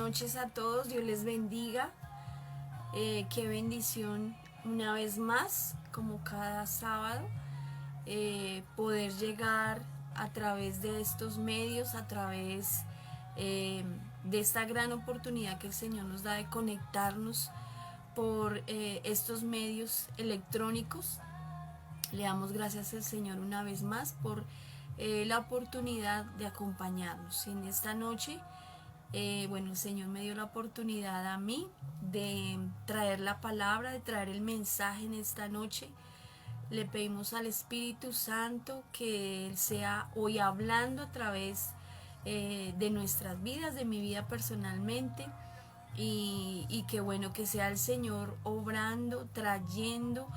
noches a todos, Dios les bendiga. Qué bendición una vez más, como cada sábado, poder llegar a través de estos medios, a través de esta gran oportunidad que el Señor nos da de conectarnos por estos medios electrónicos. Le damos gracias al Señor una vez más por la oportunidad de acompañarnos en esta noche. El Señor me dio la oportunidad a mí de traer la palabra, de traer el mensaje en esta noche. Le pedimos al Espíritu Santo que Él sea hoy hablando a través de nuestras vidas, de mi vida personalmente, y que sea el Señor obrando, trayendo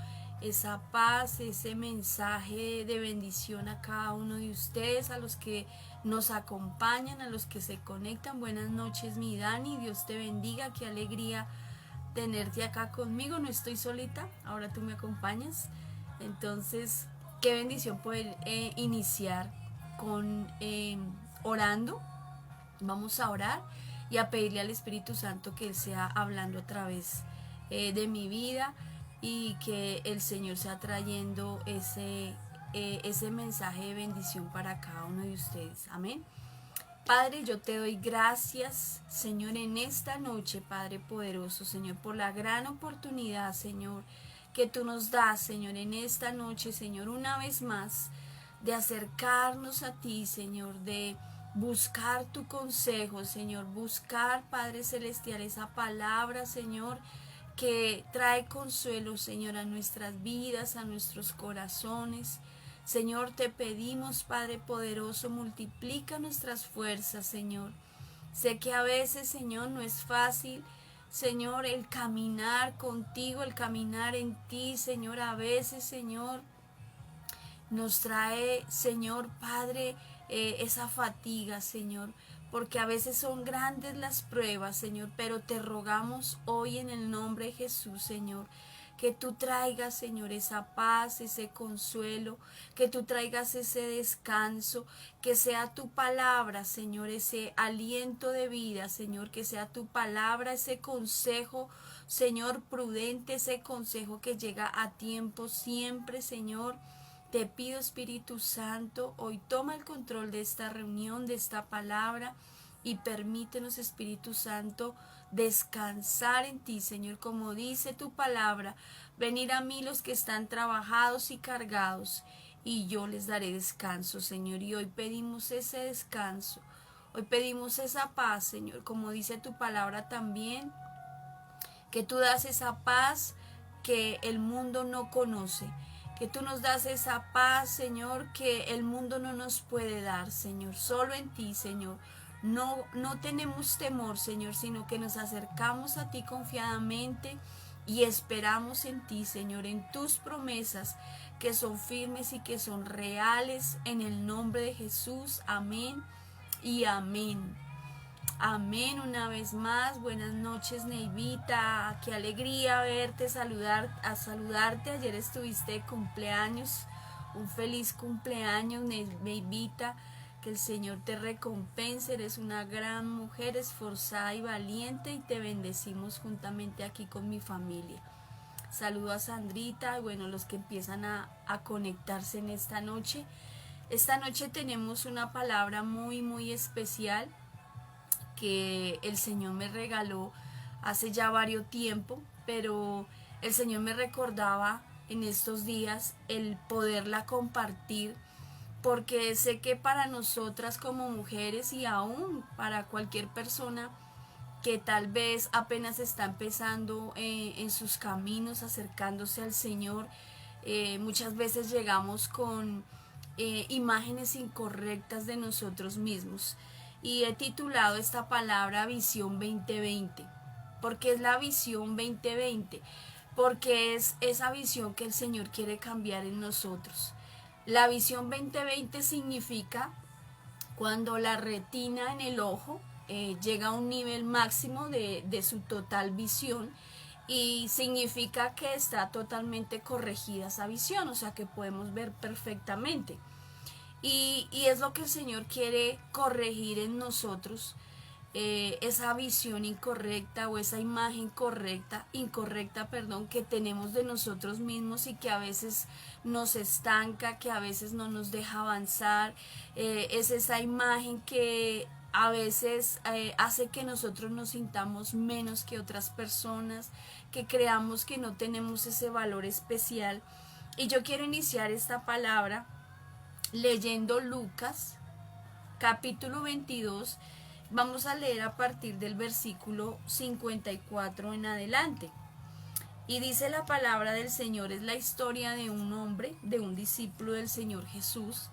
esa paz, ese mensaje de bendición a cada uno de ustedes, a los que nos acompañan, a los que se conectan. Buenas noches, mi Dani, Dios te bendiga, qué alegría tenerte acá conmigo, no estoy solita, ahora tú me acompañas. Entonces, qué bendición poder iniciar con orando. Vamos a orar y a pedirle al Espíritu Santo que Él sea hablando a través de mi vida, y que el Señor sea trayendo ese mensaje de bendición para cada uno de ustedes. Amén. Padre, yo te doy gracias, Señor, en esta noche, Padre poderoso, Señor, por la gran oportunidad, Señor, que tú nos das, Señor, en esta noche, Señor, una vez más, de acercarnos a ti, Señor, de buscar tu consejo, Señor, buscar, Padre Celestial, esa palabra, Señor, que trae consuelo, Señor, a nuestras vidas, a nuestros corazones. Señor, te pedimos, Padre poderoso, multiplica nuestras fuerzas, Señor. Sé que a veces, Señor, no es fácil, Señor, el caminar contigo, el caminar en ti, Señor. A veces, Señor, nos trae, Señor, Padre, esa fatiga, Señor, porque a veces son grandes las pruebas, Señor, pero te rogamos hoy en el nombre de Jesús, Señor, que tú traigas, Señor, esa paz, ese consuelo, que tú traigas ese descanso, que sea tu palabra, Señor, ese aliento de vida, Señor, que sea tu palabra, ese consejo, Señor, prudente, ese consejo que llega a tiempo siempre, Señor. Te pido, Espíritu Santo, hoy toma el control de esta reunión, de esta palabra, y permítenos, Espíritu Santo, descansar en ti, Señor, como dice tu palabra. Venir a mí los que están trabajados y cargados, y yo les daré descanso, Señor. Y hoy pedimos ese descanso, hoy pedimos esa paz, Señor, como dice tu palabra también, que tú das esa paz que el mundo no conoce. Que tú nos das esa paz, Señor, que el mundo no nos puede dar, Señor. Solo en ti, Señor. No tenemos temor, Señor, sino que nos acercamos a ti confiadamente y esperamos en ti, Señor, en tus promesas que son firmes y que son reales, en el nombre de Jesús. Amén y amén. Amén, una vez más. Buenas noches, Neivita. Qué alegría verte, saludarte. Ayer estuviste de cumpleaños. Un feliz cumpleaños, Neivita. Que el Señor te recompense. Eres una gran mujer, esforzada y valiente, y te bendecimos juntamente aquí con mi familia. Saludo a Sandrita, los que empiezan a conectarse en esta noche. Esta noche tenemos una palabra muy, muy especial que el Señor me regaló hace ya varios tiempo, pero el Señor me recordaba en estos días el poderla compartir, porque sé que para nosotras como mujeres, y aún para cualquier persona que tal vez apenas está empezando en sus caminos, acercándose al Señor, muchas veces llegamos con imágenes incorrectas de nosotros mismos. Y he titulado esta palabra Visión 2020. ¿Por qué es la Visión 2020? Porque es esa visión que el Señor quiere cambiar en nosotros. La Visión 2020 significa cuando la retina en el ojo llega a un nivel máximo de su total visión, y significa que está totalmente corregida esa visión, o sea que podemos ver perfectamente. Y es lo que el Señor quiere corregir en nosotros, esa visión incorrecta o esa imagen incorrecta, que tenemos de nosotros mismos y que a veces nos estanca, que a veces no nos deja avanzar. Es esa imagen que a veces hace que nosotros nos sintamos menos que otras personas, que creamos que no tenemos ese valor especial. Y yo quiero iniciar esta palabra leyendo Lucas, capítulo 22. Vamos a leer a partir del versículo 54 en adelante. Y dice la palabra del Señor, es la historia de un hombre, de un discípulo del Señor Jesús,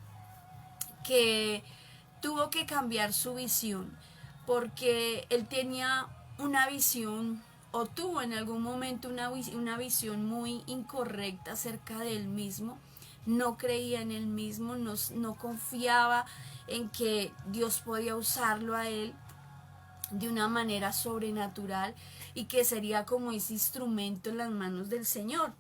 que tuvo que cambiar su visión, porque él tenía una visión, o tuvo en algún momento una visión muy incorrecta acerca de él mismo. No creía en él mismo, no confiaba en que Dios podía usarlo a él de una manera sobrenatural y que sería como ese instrumento en las manos del Señor.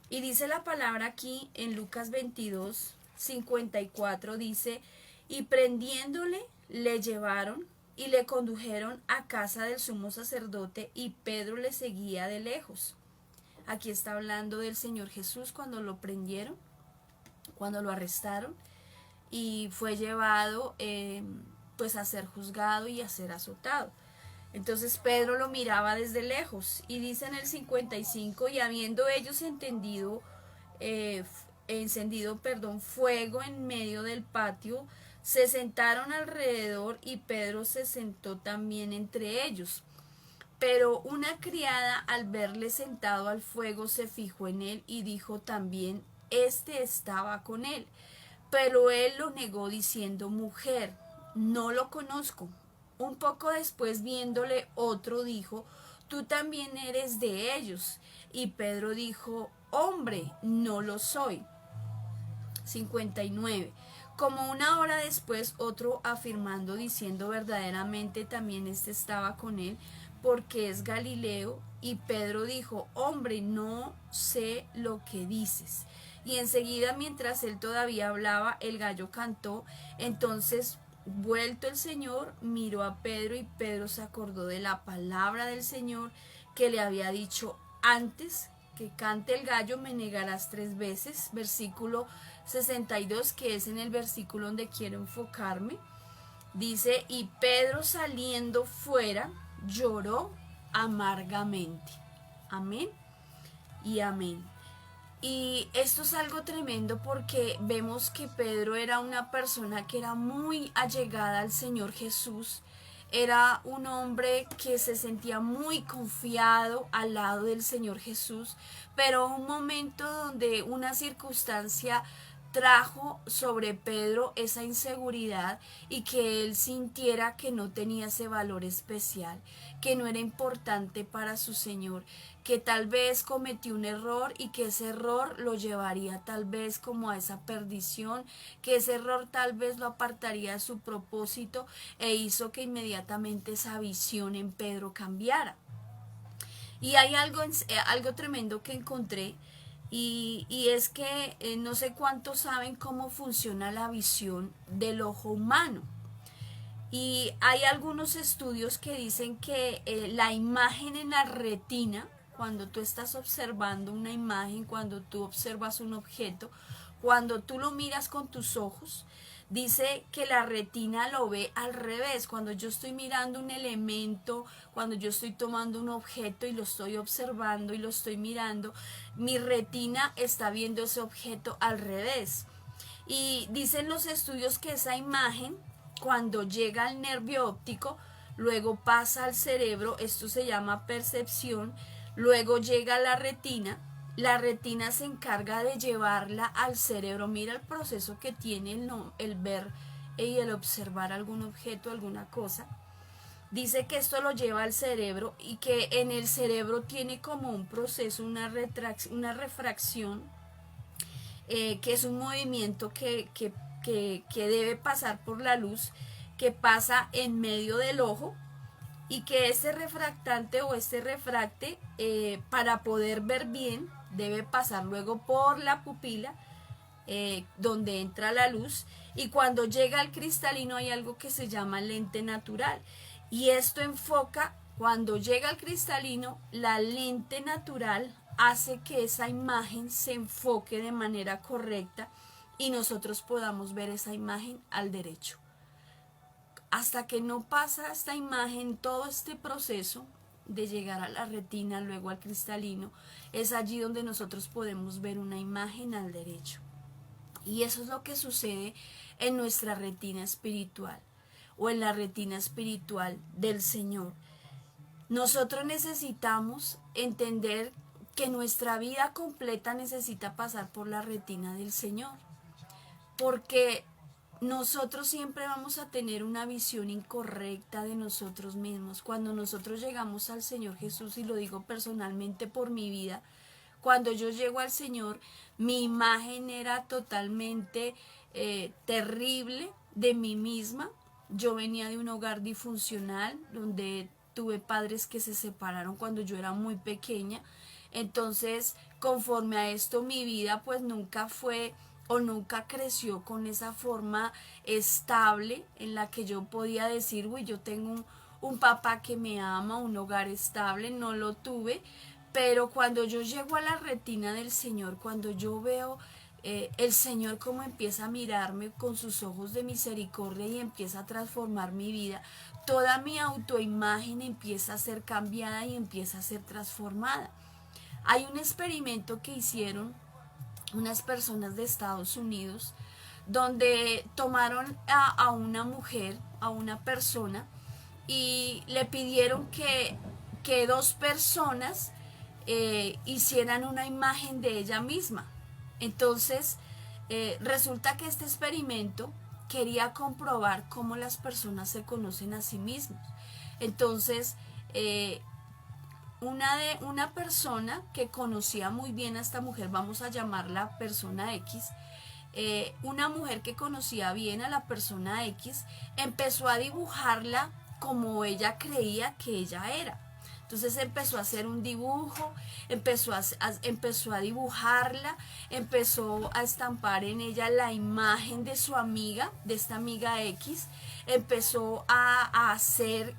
Y dice la palabra aquí en Lucas 22, 54, dice: y prendiéndole le llevaron y le condujeron a casa del sumo sacerdote, y Pedro le seguía de lejos. Aquí está hablando del Señor Jesús cuando lo prendieron, cuando lo arrestaron y fue llevado pues a ser juzgado y a ser azotado. Entonces Pedro lo miraba desde lejos, y dice en el 55: y habiendo ellos encendido fuego en medio del patio, se sentaron alrededor, y Pedro se sentó también entre ellos. Pero una criada, al verle sentado al fuego, se fijó en él y dijo también: este estaba con él. Pero él lo negó diciendo: mujer, no lo conozco. Un poco después, viéndole, otro dijo: tú también eres de ellos. Y Pedro dijo: hombre, no lo soy. 59. Como una hora después, otro afirmando, diciendo: verdaderamente también este estaba con él, porque es Galileo. Y Pedro dijo: hombre, no sé lo que dices. Y enseguida, mientras él todavía hablaba, el gallo cantó. Entonces, vuelto el Señor, miró a Pedro, y Pedro se acordó de la palabra del Señor que le había dicho: antes que cante el gallo me negarás 3 veces. Versículo 62, que es en el versículo donde quiero enfocarme. Dice: y Pedro, saliendo fuera, lloró amargamente. Amén y amén. Y esto es algo tremendo, porque vemos que Pedro era una persona que era muy allegada al Señor Jesús. Era un hombre que se sentía muy confiado al lado del Señor Jesús, pero un momento donde una circunstancia trajo sobre Pedro esa inseguridad, y que él sintiera que no tenía ese valor especial, que no era importante para su Señor, que tal vez cometió un error y que ese error lo llevaría tal vez como a esa perdición, que ese error tal vez lo apartaría de su propósito, e hizo que inmediatamente esa visión en Pedro cambiara. Y hay algo tremendo que encontré, y es que no sé cuántos saben cómo funciona la visión del ojo humano. Y hay algunos estudios que dicen que la imagen en la retina, cuando tú estás observando una imagen, cuando tú observas un objeto, cuando tú lo miras con tus ojos, dice que la retina lo ve al revés. Cuando yo estoy mirando un elemento, cuando yo estoy tomando un objeto y lo estoy observando y lo estoy mirando, mi retina está viendo ese objeto al revés. Y dicen los estudios que esa imagen, cuando llega al nervio óptico, luego pasa al cerebro, esto se llama percepción, luego llega a la retina se encarga de llevarla al cerebro. Mira el proceso que tiene el ver y el observar algún objeto, alguna cosa. Dice que esto lo lleva al cerebro, y que en el cerebro tiene como un proceso, una refracción, que es un movimiento que debe pasar por la luz, que pasa en medio del ojo, y que este refractante o este refracte, para poder ver bien, debe pasar luego por la pupila, donde entra la luz, y cuando llega al cristalino hay algo que se llama lente natural. Y esto enfoca, cuando llega al cristalino, la lente natural hace que esa imagen se enfoque de manera correcta y nosotros podamos ver esa imagen al derecho. Hasta que no pasa esta imagen, todo este proceso de llegar a la retina, luego al cristalino, es allí donde nosotros podemos ver una imagen al derecho. Y eso es lo que sucede en nuestra retina espiritual o en la retina espiritual del Señor. Nosotros necesitamos entender que nuestra vida completa necesita pasar por la retina del Señor, porque nosotros siempre vamos a tener una visión incorrecta de nosotros mismos. Cuando nosotros llegamos al Señor Jesús, y lo digo personalmente por mi vida, cuando yo llego al Señor, mi imagen era totalmente terrible de mí misma. Yo venía de un hogar disfuncional, donde tuve padres que se separaron cuando yo era muy pequeña. Entonces, conforme a esto, mi vida pues nunca fue o nunca creció con esa forma estable en la que yo podía decir, uy, yo tengo un papá que me ama, un hogar estable. No lo tuve, pero cuando yo llego a la retina del Señor, cuando yo veo el Señor como empieza a mirarme con sus ojos de misericordia y empieza a transformar mi vida, toda mi autoimagen empieza a ser cambiada y empieza a ser transformada. Hay un experimento que hicieron unas personas de Estados Unidos, donde tomaron a una mujer, a una persona, y le pidieron que dos personas hicieran una imagen de ella misma. Entonces, resulta que este experimento quería comprobar cómo las personas se conocen a sí mismos. Entonces, una persona que conocía muy bien a esta mujer, vamos a llamarla persona X, una mujer que conocía bien a la persona X, empezó a dibujarla como ella creía que ella era. Entonces empezó a hacer un dibujo, empezó a dibujarla, empezó a estampar en ella la imagen de su amiga, de esta amiga X, empezó a hacer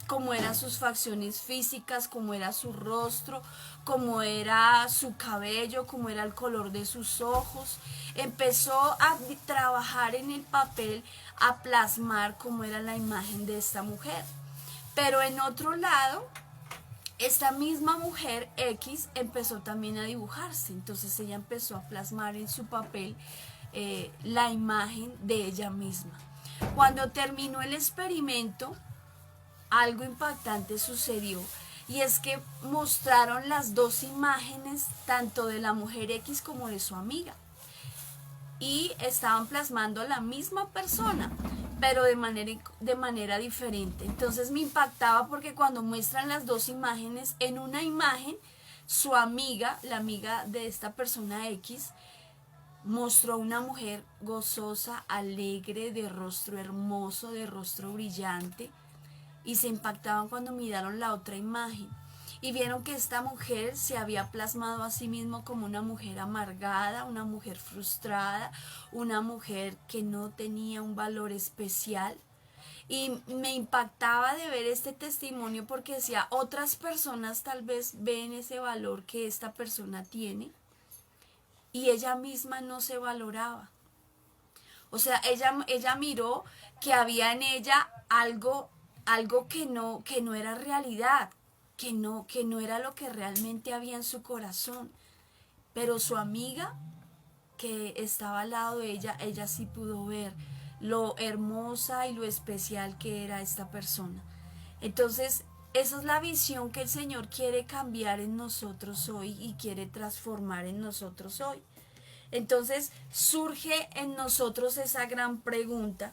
cómo eran sus facciones físicas, cómo era su rostro, cómo era su cabello, cómo era el color de sus ojos. Empezó a trabajar en el papel, a plasmar cómo era la imagen de esta mujer. Pero en otro lado, esta misma mujer X empezó también a dibujarse. Entonces ella empezó a plasmar en su papel la imagen de ella misma. Cuando terminó el experimento, algo impactante sucedió, y es que mostraron las dos imágenes, tanto de la mujer X como de su amiga, y estaban plasmando a la misma persona, pero de manera diferente. Entonces me impactaba, porque cuando muestran las dos imágenes, en una imagen su amiga, la amiga de esta persona X, mostró una mujer gozosa, alegre, de rostro hermoso, de rostro brillante, y se impactaban cuando miraron la otra imagen y vieron que esta mujer se había plasmado a sí misma como una mujer amargada, una mujer frustrada, una mujer que no tenía un valor especial. Y me impactaba de ver este testimonio, porque decía, otras personas tal vez ven ese valor que esta persona tiene y ella misma no se valoraba. O sea, ella miró que había en ella algo que no era realidad, que no era lo que realmente había en su corazón. Pero su amiga, que estaba al lado de ella sí pudo ver lo hermosa y lo especial que era esta persona. Entonces, esa es la visión que el Señor quiere cambiar en nosotros hoy y quiere transformar en nosotros hoy. Entonces surge en nosotros esa gran pregunta,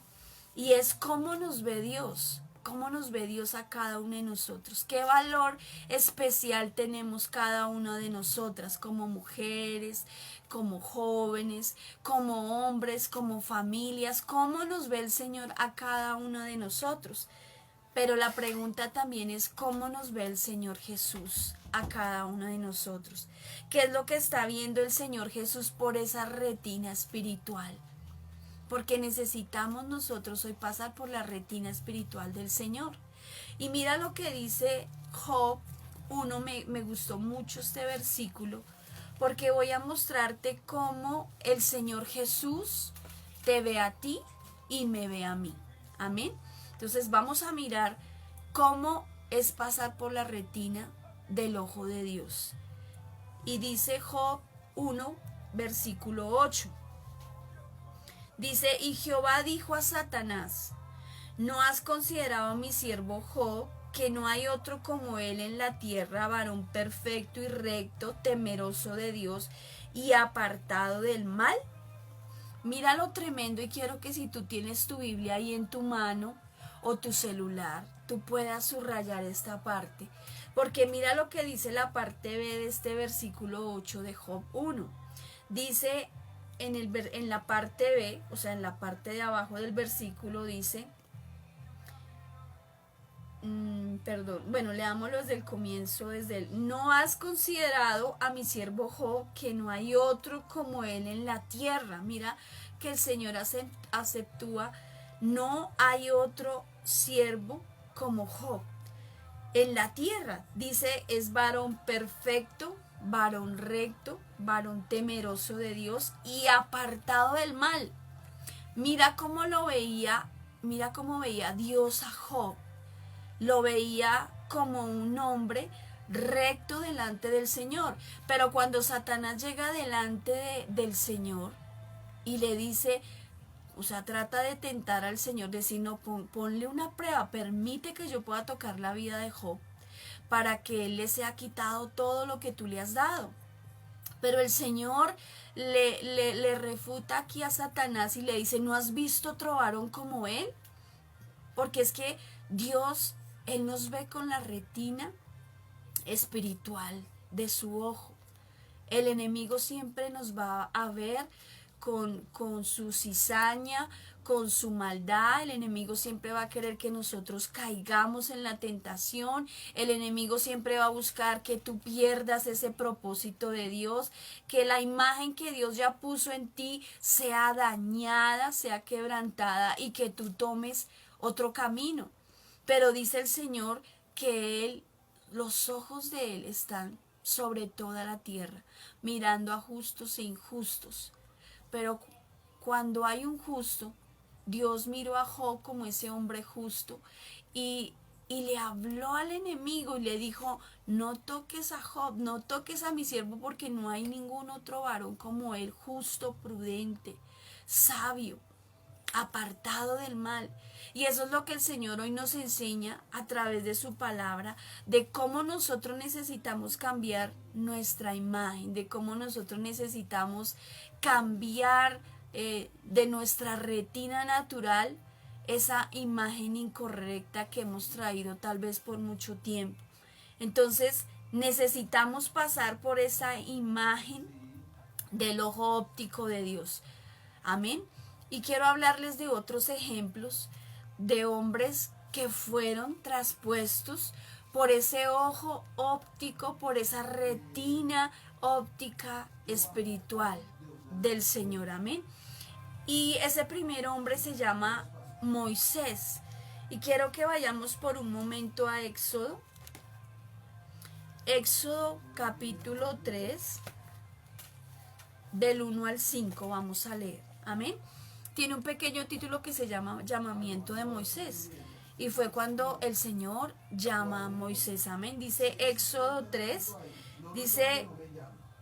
y es: ¿cómo nos ve Dios? ¿Cómo nos ve Dios a cada uno de nosotros? ¿Qué valor especial tenemos cada una de nosotras, como mujeres, como jóvenes, como hombres, como familias? ¿Cómo nos ve el Señor a cada uno de nosotros? Pero la pregunta también es: ¿cómo nos ve el Señor Jesús a cada uno de nosotros? ¿Qué es lo que está viendo el Señor Jesús por esa retina espiritual? Porque necesitamos nosotros hoy pasar por la retina espiritual del Señor. Y mira lo que dice Job 1, me gustó mucho este versículo, porque voy a mostrarte cómo el Señor Jesús te ve a ti y me ve a mí. Amén. Entonces vamos a mirar cómo es pasar por la retina del ojo de Dios. Y dice Job 1, versículo 8. Dice, y Jehová dijo a Satanás, ¿no has considerado a mi siervo Job, que no hay otro como él en la tierra, varón perfecto y recto, temeroso de Dios y apartado del mal? Mira lo tremendo, y quiero que si tú tienes tu Biblia ahí en tu mano o tu celular, tú puedas subrayar esta parte, porque mira lo que dice la parte B de este versículo 8 de Job 1. Dice en la parte B, o sea, en la parte de abajo del versículo dice, leámoslo desde el comienzo, no has considerado a mi siervo Job, que no hay otro como él en la tierra. Mira que el Señor aceptúa, no hay otro siervo como Job en la tierra. Dice, es varón perfecto, varón recto, varón temeroso de Dios y apartado del mal. Mira cómo veía Dios a Job. Lo veía como un hombre recto delante del Señor. Pero cuando Satanás llega delante del Señor y le dice, o sea, trata de tentar al Señor, decir, no, ponle una prueba, permite que yo pueda tocar la vida de Job para que él le sea quitado todo lo que tú le has dado. Pero el Señor le refuta aquí a Satanás y le dice, ¿no has visto otro varón como él? Porque es que Dios, Él nos ve con la retina espiritual de su ojo. El enemigo siempre nos va a ver con su cizaña, con su maldad. El enemigo siempre va a querer que nosotros caigamos en la tentación. El enemigo siempre va a buscar que tú pierdas ese propósito de Dios, que la imagen que Dios ya puso en ti sea dañada, sea quebrantada y que tú tomes otro camino. Pero dice el Señor que los ojos de Él están sobre toda la tierra, mirando a justos e injustos. Pero cuando hay un justo, Dios miró a Job como ese hombre justo y le habló al enemigo y le dijo, no toques a Job, no toques a mi siervo, porque no hay ningún otro varón como él, justo, prudente, sabio, apartado del mal. Y eso es lo que el Señor hoy nos enseña a través de su palabra, de cómo nosotros necesitamos cambiar nuestra imagen, de cómo nosotros necesitamos cambiar de nuestra retina natural esa imagen incorrecta que hemos traído tal vez por mucho tiempo. Entonces necesitamos pasar por esa imagen del ojo óptico de Dios. Amén. Y quiero hablarles de otros ejemplos de hombres que fueron traspuestos por ese ojo óptico, por esa retina óptica espiritual del Señor. Amén. Y ese primer hombre se llama Moisés. Y quiero que vayamos por un momento a Éxodo. Éxodo capítulo 3, del 1 al 5, vamos a leer. Amén. Tiene un pequeño título que se llama Llamamiento de Moisés. Y fue cuando el Señor llama a Moisés. Amén. Dice Éxodo 3, dice,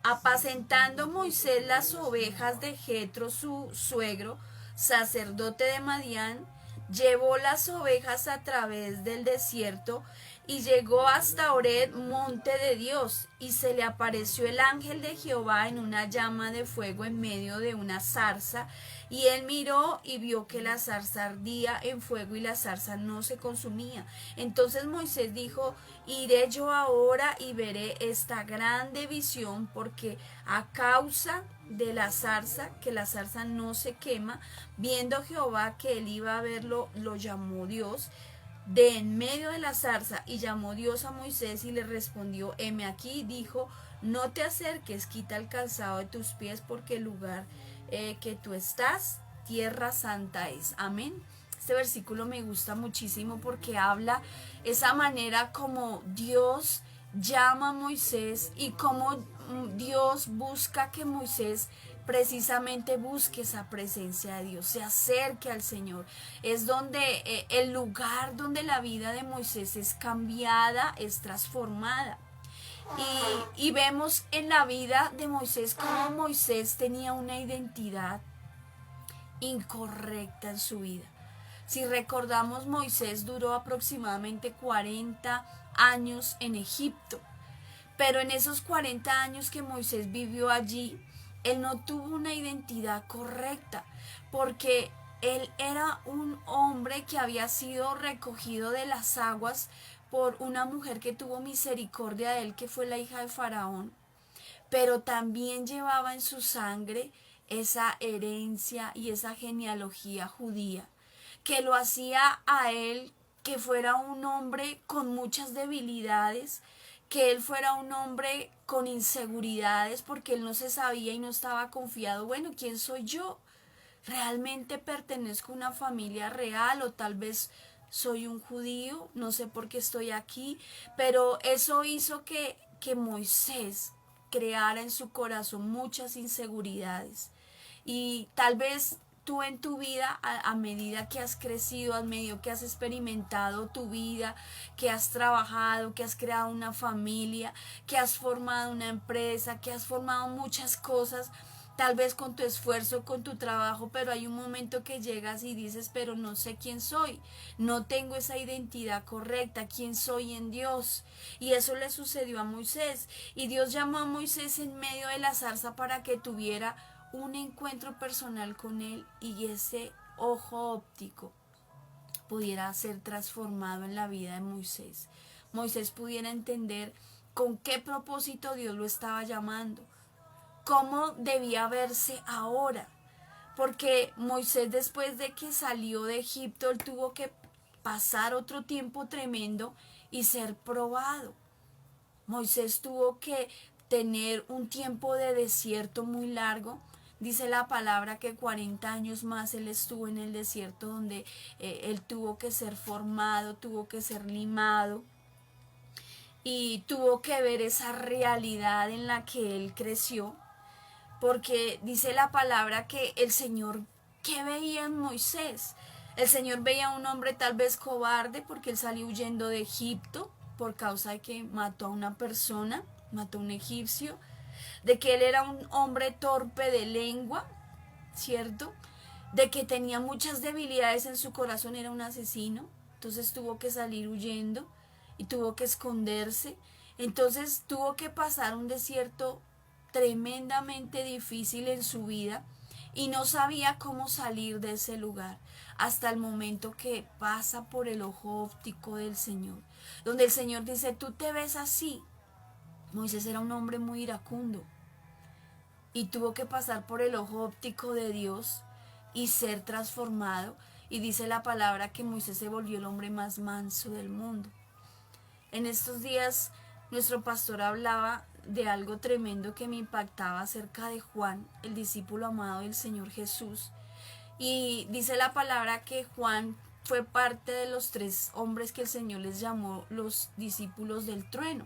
apacentando Moisés las ovejas de Jetro, su suegro, sacerdote de Madián, llevó las ovejas a través del desierto y llegó hasta Horeb, monte de Dios, y se le apareció el ángel de Jehová en una llama de fuego en medio de una zarza, y él miró y vio que la zarza ardía en fuego y la zarza no se consumía. Entonces Moisés dijo, iré yo ahora y veré esta grande visión, porque a causa de la zarza, que la zarza no se quema. Viendo Jehová que él iba a verlo, lo llamó Dios de en medio de la zarza, y llamó Dios a Moisés y le respondió, heme aquí, dijo, no te acerques, quita el calzado de tus pies, porque el lugar que tú estás, tierra santa es. Amén. Este versículo me gusta muchísimo porque habla esa manera como Dios llama a Moisés y cómo Dios busca que Moisés precisamente busque esa presencia de Dios, se acerque al Señor. Es donde el lugar donde la vida de Moisés es cambiada, es transformada. Y vemos en la vida de Moisés cómo Moisés tenía una identidad incorrecta en su vida. Si recordamos, Moisés duró aproximadamente 40 años en Egipto, pero en esos 40 años que Moisés vivió allí, él no tuvo una identidad correcta, porque él era un hombre que había sido recogido de las aguas por una mujer que tuvo misericordia de él, que fue la hija de Faraón, pero también llevaba en su sangre esa herencia y esa genealogía judía, que lo hacía a él que fuera un hombre con muchas debilidades, que él fuera un hombre con inseguridades, porque él no se sabía y no estaba confiado. Bueno, ¿quién soy yo? ¿Realmente pertenezco a una familia real o tal vez soy un judío? No sé por qué estoy aquí, pero eso hizo que Moisés creara en su corazón muchas inseguridades. Y tal vez tú en tu vida, a medida que has crecido, a medida que has experimentado tu vida, que has trabajado, que has creado una familia, que has formado una empresa, que has formado muchas cosas, tal vez con tu esfuerzo, con tu trabajo, pero hay un momento que llegas y dices, pero no sé quién soy, no tengo esa identidad correcta, quién soy en Dios. Y eso le sucedió a Moisés. Y Dios llamó a Moisés en medio de la zarza para que tuviera un encuentro personal con él y ese ojo óptico pudiera ser transformado en la vida de Moisés. Moisés pudiera entender con qué propósito Dios lo estaba llamando, cómo debía verse ahora, porque Moisés, después de que salió de Egipto, él tuvo que pasar otro tiempo tremendo y ser probado. Moisés tuvo que tener un tiempo de desierto muy largo. Dice la palabra que 40 años más él estuvo en el desierto, donde él tuvo que ser formado, tuvo que ser limado y tuvo que ver esa realidad en la que él creció, porque dice la palabra que el Señor, ¿qué veía en Moisés? El Señor veía a un hombre tal vez cobarde, porque él salió huyendo de Egipto por causa de que mató a una persona, mató a un egipcio, de que él era un hombre torpe de lengua, ¿cierto? De que tenía muchas debilidades en su corazón, era un asesino, entonces tuvo que salir huyendo y tuvo que esconderse, entonces tuvo que pasar un desierto tremendamente difícil en su vida y no sabía cómo salir de ese lugar hasta el momento que pasa por el ojo óptico del Señor, donde el Señor dice, tú te ves así. Moisés era un hombre muy iracundo y tuvo que pasar por el ojo óptico de Dios y ser transformado, y dice la palabra que Moisés se volvió el hombre más manso del mundo. En estos días nuestro pastor hablaba de algo tremendo que me impactaba acerca de Juan, el discípulo amado del Señor Jesús, y dice la palabra que Juan fue parte de los 3 hombres que el Señor les llamó los discípulos del trueno.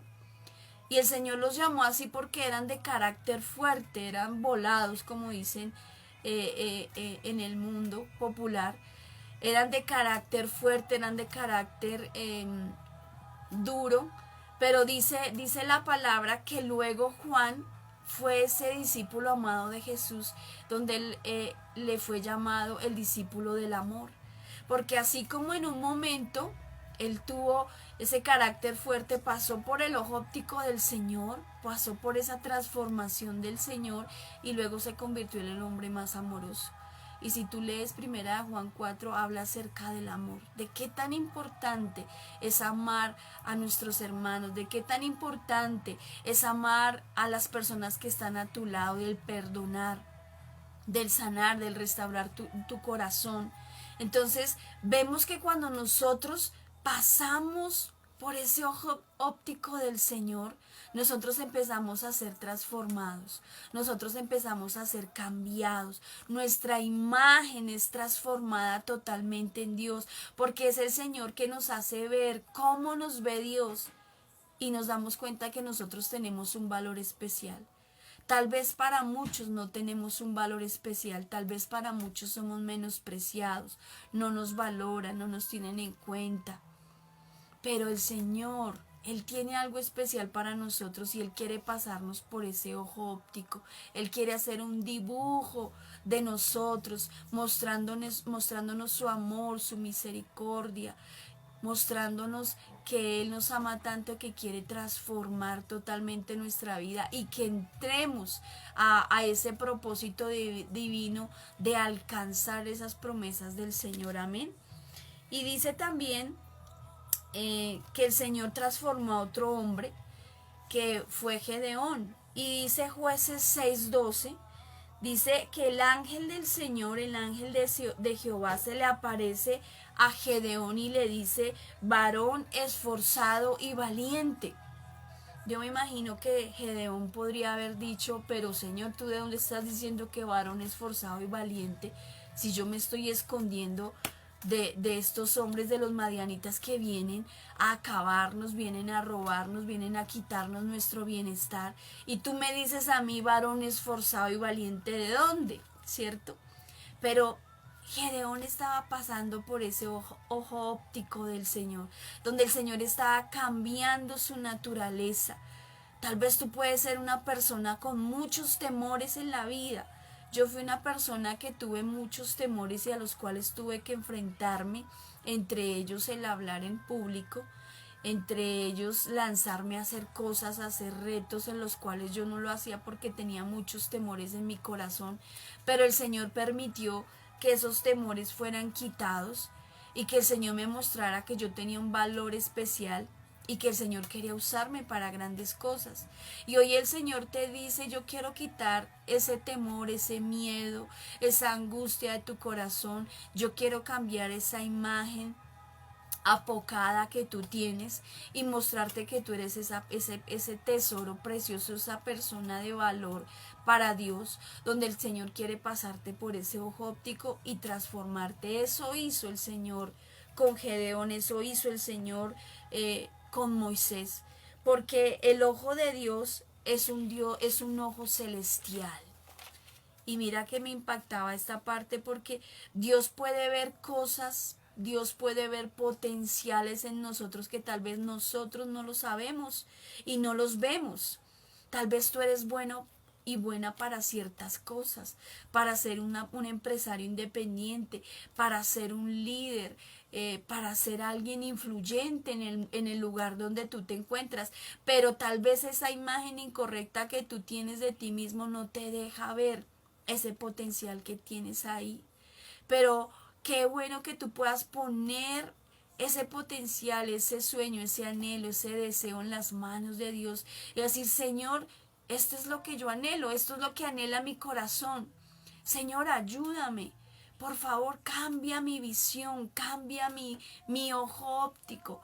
Y el Señor los llamó así porque eran de carácter fuerte, eran volados, como dicen en el mundo popular. Eran de carácter fuerte, eran de carácter duro. Pero dice la palabra que luego Juan fue ese discípulo amado de Jesús, donde él le fue llamado el discípulo del amor. Porque así como en un momento él tuvo ese carácter fuerte, pasó por el ojo óptico del Señor, pasó por esa transformación del Señor y luego se convirtió en el hombre más amoroso. Y si tú lees 1 Juan 4, habla acerca del amor, de qué tan importante es amar a nuestros hermanos, de qué tan importante es amar a las personas que están a tu lado, del perdonar, del sanar, del restaurar tu corazón. Entonces vemos que cuando nosotros pasamos por ese ojo óptico del Señor, nosotros empezamos a ser transformados, nosotros empezamos a ser cambiados, nuestra imagen es transformada totalmente en Dios, porque es el Señor que nos hace ver cómo nos ve Dios y nos damos cuenta que nosotros tenemos un valor especial. Tal vez para muchos no tenemos un valor especial, tal vez para muchos somos menospreciados, no nos valoran, no nos tienen en cuenta. Pero el Señor, Él tiene algo especial para nosotros y Él quiere pasarnos por ese ojo óptico. Él quiere hacer un dibujo de nosotros, mostrándonos su amor, su misericordia, mostrándonos que Él nos ama tanto que quiere transformar totalmente nuestra vida y que entremos a ese propósito divino de alcanzar esas promesas del Señor. Amén. Y dice también que el Señor transformó a otro hombre que fue Gedeón. Y dice Jueces 6:12, dice que el ángel del Señor, el ángel de Jehová, se le aparece a Gedeón y le dice: varón esforzado y valiente. Yo me imagino que Gedeón podría haber dicho: pero Señor, ¿tú de dónde estás diciendo que varón esforzado y valiente? Si yo me estoy escondiendo de estos hombres, de los madianitas que vienen a acabarnos, vienen a robarnos, vienen a quitarnos nuestro bienestar. Y tú me dices a mí, varón esforzado y valiente, ¿de dónde? ¿Cierto? Pero Gedeón estaba pasando por ese ojo óptico del Señor, donde el Señor estaba cambiando su naturaleza. Tal vez tú puedes ser una persona con muchos temores en la vida. Yo fui una persona que tuve muchos temores y a los cuales tuve que enfrentarme, entre ellos el hablar en público, entre ellos lanzarme a hacer cosas, a hacer retos en los cuales yo no lo hacía porque tenía muchos temores en mi corazón, pero el Señor permitió que esos temores fueran quitados y que el Señor me mostrara que yo tenía un valor especial y que el Señor quería usarme para grandes cosas. Y hoy el Señor te dice: yo quiero quitar ese temor, ese miedo, esa angustia de tu corazón. Yo quiero cambiar esa imagen apocada que tú tienes y mostrarte que tú eres ese tesoro precioso, esa persona de valor para Dios, donde el Señor quiere pasarte por ese ojo óptico y transformarte. Eso hizo el Señor con Gedeón, eso hizo el Señor con Moisés, porque el ojo de Dios es un ojo celestial. Y mira que me impactaba esta parte, porque Dios puede ver cosas, Dios puede ver potenciales en nosotros que tal vez nosotros no lo sabemos y no los vemos. Tal vez tú eres bueno y buena para ciertas cosas, para ser un empresario independiente, para ser un líder, para ser alguien influyente en el lugar donde tú te encuentras, pero tal vez esa imagen incorrecta que tú tienes de ti mismo no te deja ver ese potencial que tienes ahí. Pero qué bueno que tú puedas poner ese potencial, ese sueño, ese anhelo, ese deseo en las manos de Dios y decir: Señor, esto es lo que yo anhelo, esto es lo que anhela mi corazón. Señor, ayúdame. Por favor, cambia mi visión, cambia mi ojo óptico,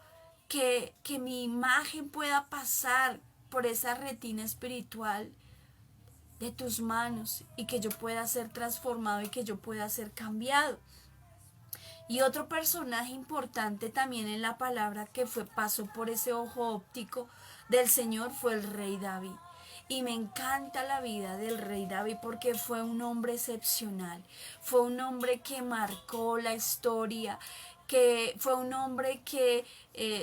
que mi imagen pueda pasar por esa retina espiritual de tus manos y que yo pueda ser transformado y que yo pueda ser cambiado. Y otro personaje importante también en la palabra que pasó por ese ojo óptico del Señor fue el rey David. Y me encanta la vida del rey David porque fue un hombre excepcional, fue un hombre que marcó la historia, que fue un hombre que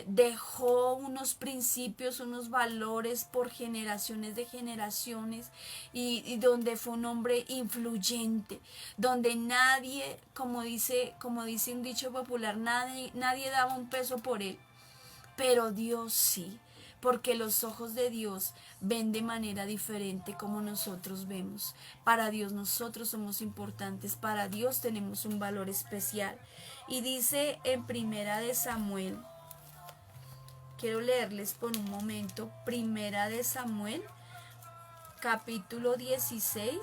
dejó unos principios, unos valores por generaciones de generaciones y donde fue un hombre influyente, donde nadie, como dice un dicho popular, nadie daba un peso por él, pero Dios sí, porque los ojos de Dios ven de manera diferente como nosotros vemos. Para Dios nosotros somos importantes, para Dios tenemos un valor especial. Y dice en Primera de Samuel, quiero leerles por un momento, Primera de Samuel, capítulo 16.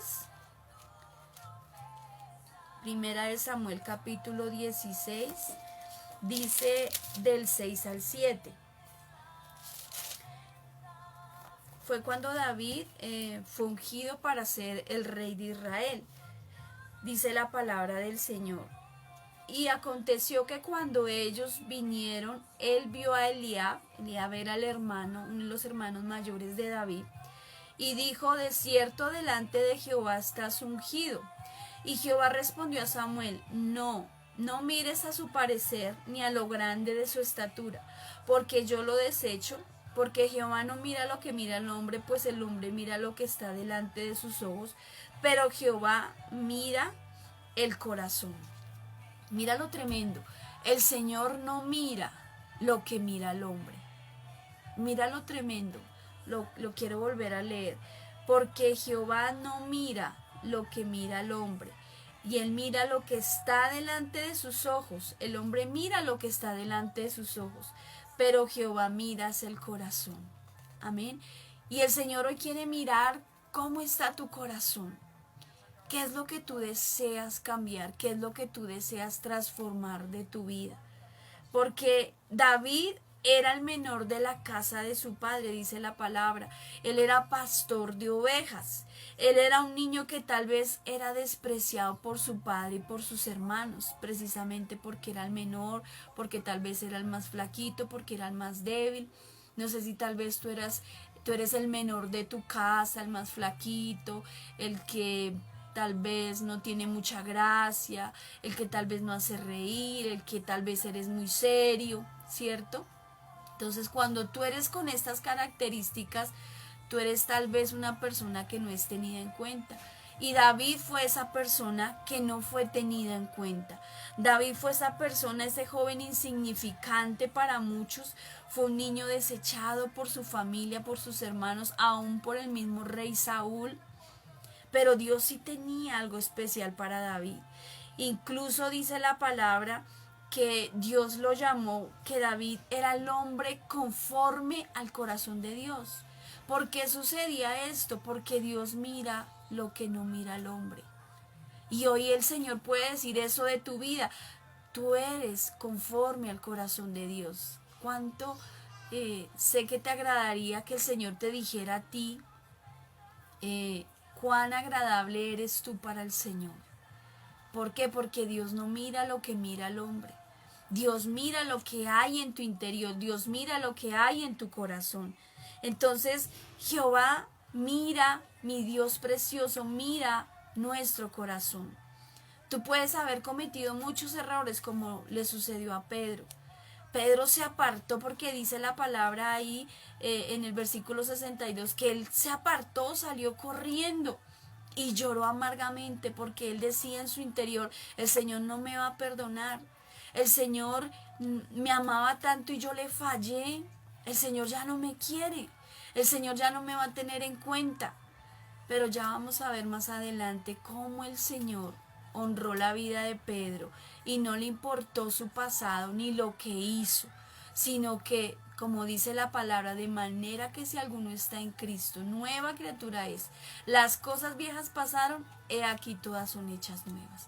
Primera de Samuel, capítulo 16, dice del 6 al 7. fue cuando David fue ungido para ser el rey de Israel. Dice la palabra del Señor. Y aconteció que cuando ellos vinieron, él vio a Eliab era el hermano, uno de los hermanos mayores de David, y dijo: de cierto delante de Jehová estás ungido. Y Jehová respondió a Samuel: no mires a su parecer ni a lo grande de su estatura, porque yo lo desecho. Porque Jehová no mira lo que mira el hombre, pues el hombre mira lo que está delante de sus ojos, pero Jehová mira el corazón. Mira lo tremendo. El Señor no mira lo que mira el hombre. Mira lo tremendo. Lo quiero volver a leer. Porque Jehová no mira lo que mira el hombre. Y él mira lo que está delante de sus ojos. El hombre mira lo que está delante de sus ojos. Pero Jehová mira hacia el corazón. Amén. Y el Señor hoy quiere mirar cómo está tu corazón. ¿Qué es lo que tú deseas cambiar? ¿Qué es lo que tú deseas transformar de tu vida? Porque David era el menor de la casa de su padre, dice la palabra. Él era pastor de ovejas. Él era un niño que tal vez era despreciado por su padre y por sus hermanos, precisamente porque era el menor, porque tal vez era el más flaquito, porque era el más débil. No sé si tal vez tú eres el menor de tu casa, el más flaquito, el que tal vez no tiene mucha gracia, el que tal vez no hace reír, el que tal vez eres muy serio, ¿cierto? Entonces, cuando tú eres con estas características, tú eres tal vez una persona que no es tenida en cuenta. Y David fue esa persona que no fue tenida en cuenta. David fue esa persona, ese joven insignificante para muchos. Fue un niño desechado por su familia, por sus hermanos, aún por el mismo rey Saúl. Pero Dios sí tenía algo especial para David. Incluso dice la palabra que Dios lo llamó, que David era el hombre conforme al corazón de Dios. ¿Por qué sucedía esto? Porque Dios mira lo que no mira el hombre. Y hoy el Señor puede decir eso de tu vida. Tú eres conforme al corazón de Dios. ¿Cuánto sé que te agradaría que el Señor te dijera a ti cuán agradable eres tú para el Señor? ¿Por qué? Porque Dios no mira lo que mira el hombre. Dios mira lo que hay en tu interior. Dios mira lo que hay en tu corazón. Entonces, Jehová mira, mi Dios precioso, mira nuestro corazón. Tú puedes haber cometido muchos errores como le sucedió a Pedro. Pedro se apartó porque dice la palabra ahí en el versículo 62 que él se apartó, salió corriendo y lloró amargamente porque él decía en su interior: el Señor no me va a perdonar, el Señor me amaba tanto y yo le fallé, el Señor ya no me quiere, el Señor ya no me va a tener en cuenta. Pero ya vamos a ver más adelante cómo el Señor honró la vida de Pedro y no le importó su pasado ni lo que hizo, sino que, como dice la palabra, de manera que si alguno está en Cristo, nueva criatura es. Las cosas viejas pasaron, he aquí todas son hechas nuevas.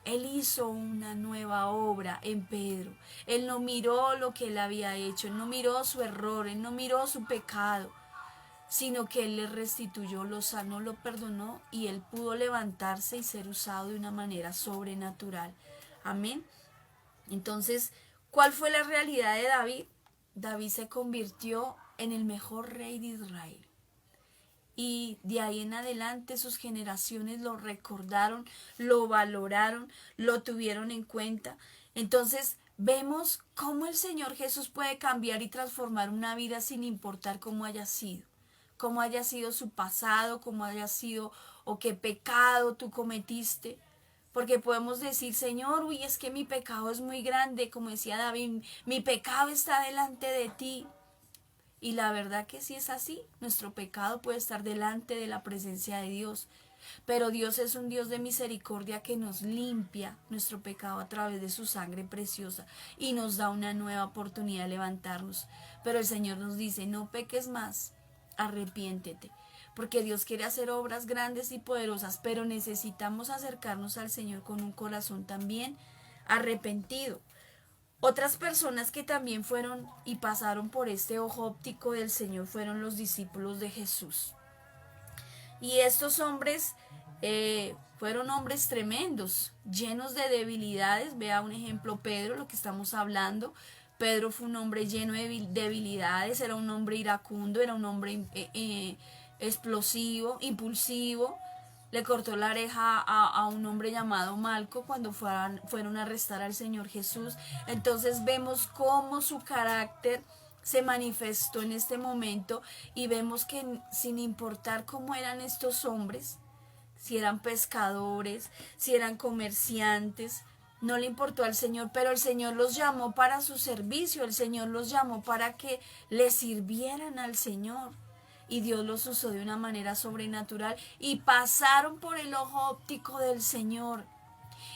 Él hizo una nueva obra en Pedro. Él no miró lo que él había hecho, él no miró su error, él no miró su pecado, sino que él le restituyó, lo sanó, lo perdonó y él pudo levantarse y ser usado de una manera sobrenatural. Amén. Entonces, ¿cuál fue la realidad de David? David se convirtió en el mejor rey de Israel. Y de ahí en adelante sus generaciones lo recordaron, lo valoraron, lo tuvieron en cuenta. Entonces, vemos cómo el Señor Jesús puede cambiar y transformar una vida sin importar cómo haya sido su pasado, cómo haya sido o qué pecado tú cometiste. Porque podemos decir: Señor, uy, es que mi pecado es muy grande, como decía David, mi pecado está delante de ti. Y la verdad que sí es así, nuestro pecado puede estar delante de la presencia de Dios. Pero Dios es un Dios de misericordia que nos limpia nuestro pecado a través de su sangre preciosa y nos da una nueva oportunidad de levantarnos. Pero el Señor nos dice: no peques más, arrepiéntete. Porque Dios quiere hacer obras grandes y poderosas, pero necesitamos acercarnos al Señor con un corazón también arrepentido. Otras personas que también fueron y pasaron por este ojo óptico del Señor fueron los discípulos de Jesús. Y estos hombres fueron hombres tremendos, llenos de debilidades. Vea un ejemplo, Pedro, lo que estamos hablando. Pedro fue un hombre lleno de debilidades, era un hombre iracundo, era un hombre explosivo, impulsivo. Le cortó la oreja a un hombre llamado Malco cuando fueron a arrestar al Señor Jesús. Entonces vemos cómo su carácter se manifestó en este momento y vemos que sin importar cómo eran estos hombres, si eran pescadores, si eran comerciantes, no le importó al Señor, pero el Señor los llamó para su servicio, el Señor los llamó para que le sirvieran al Señor. Y Dios los usó de una manera sobrenatural y pasaron por el ojo óptico del Señor.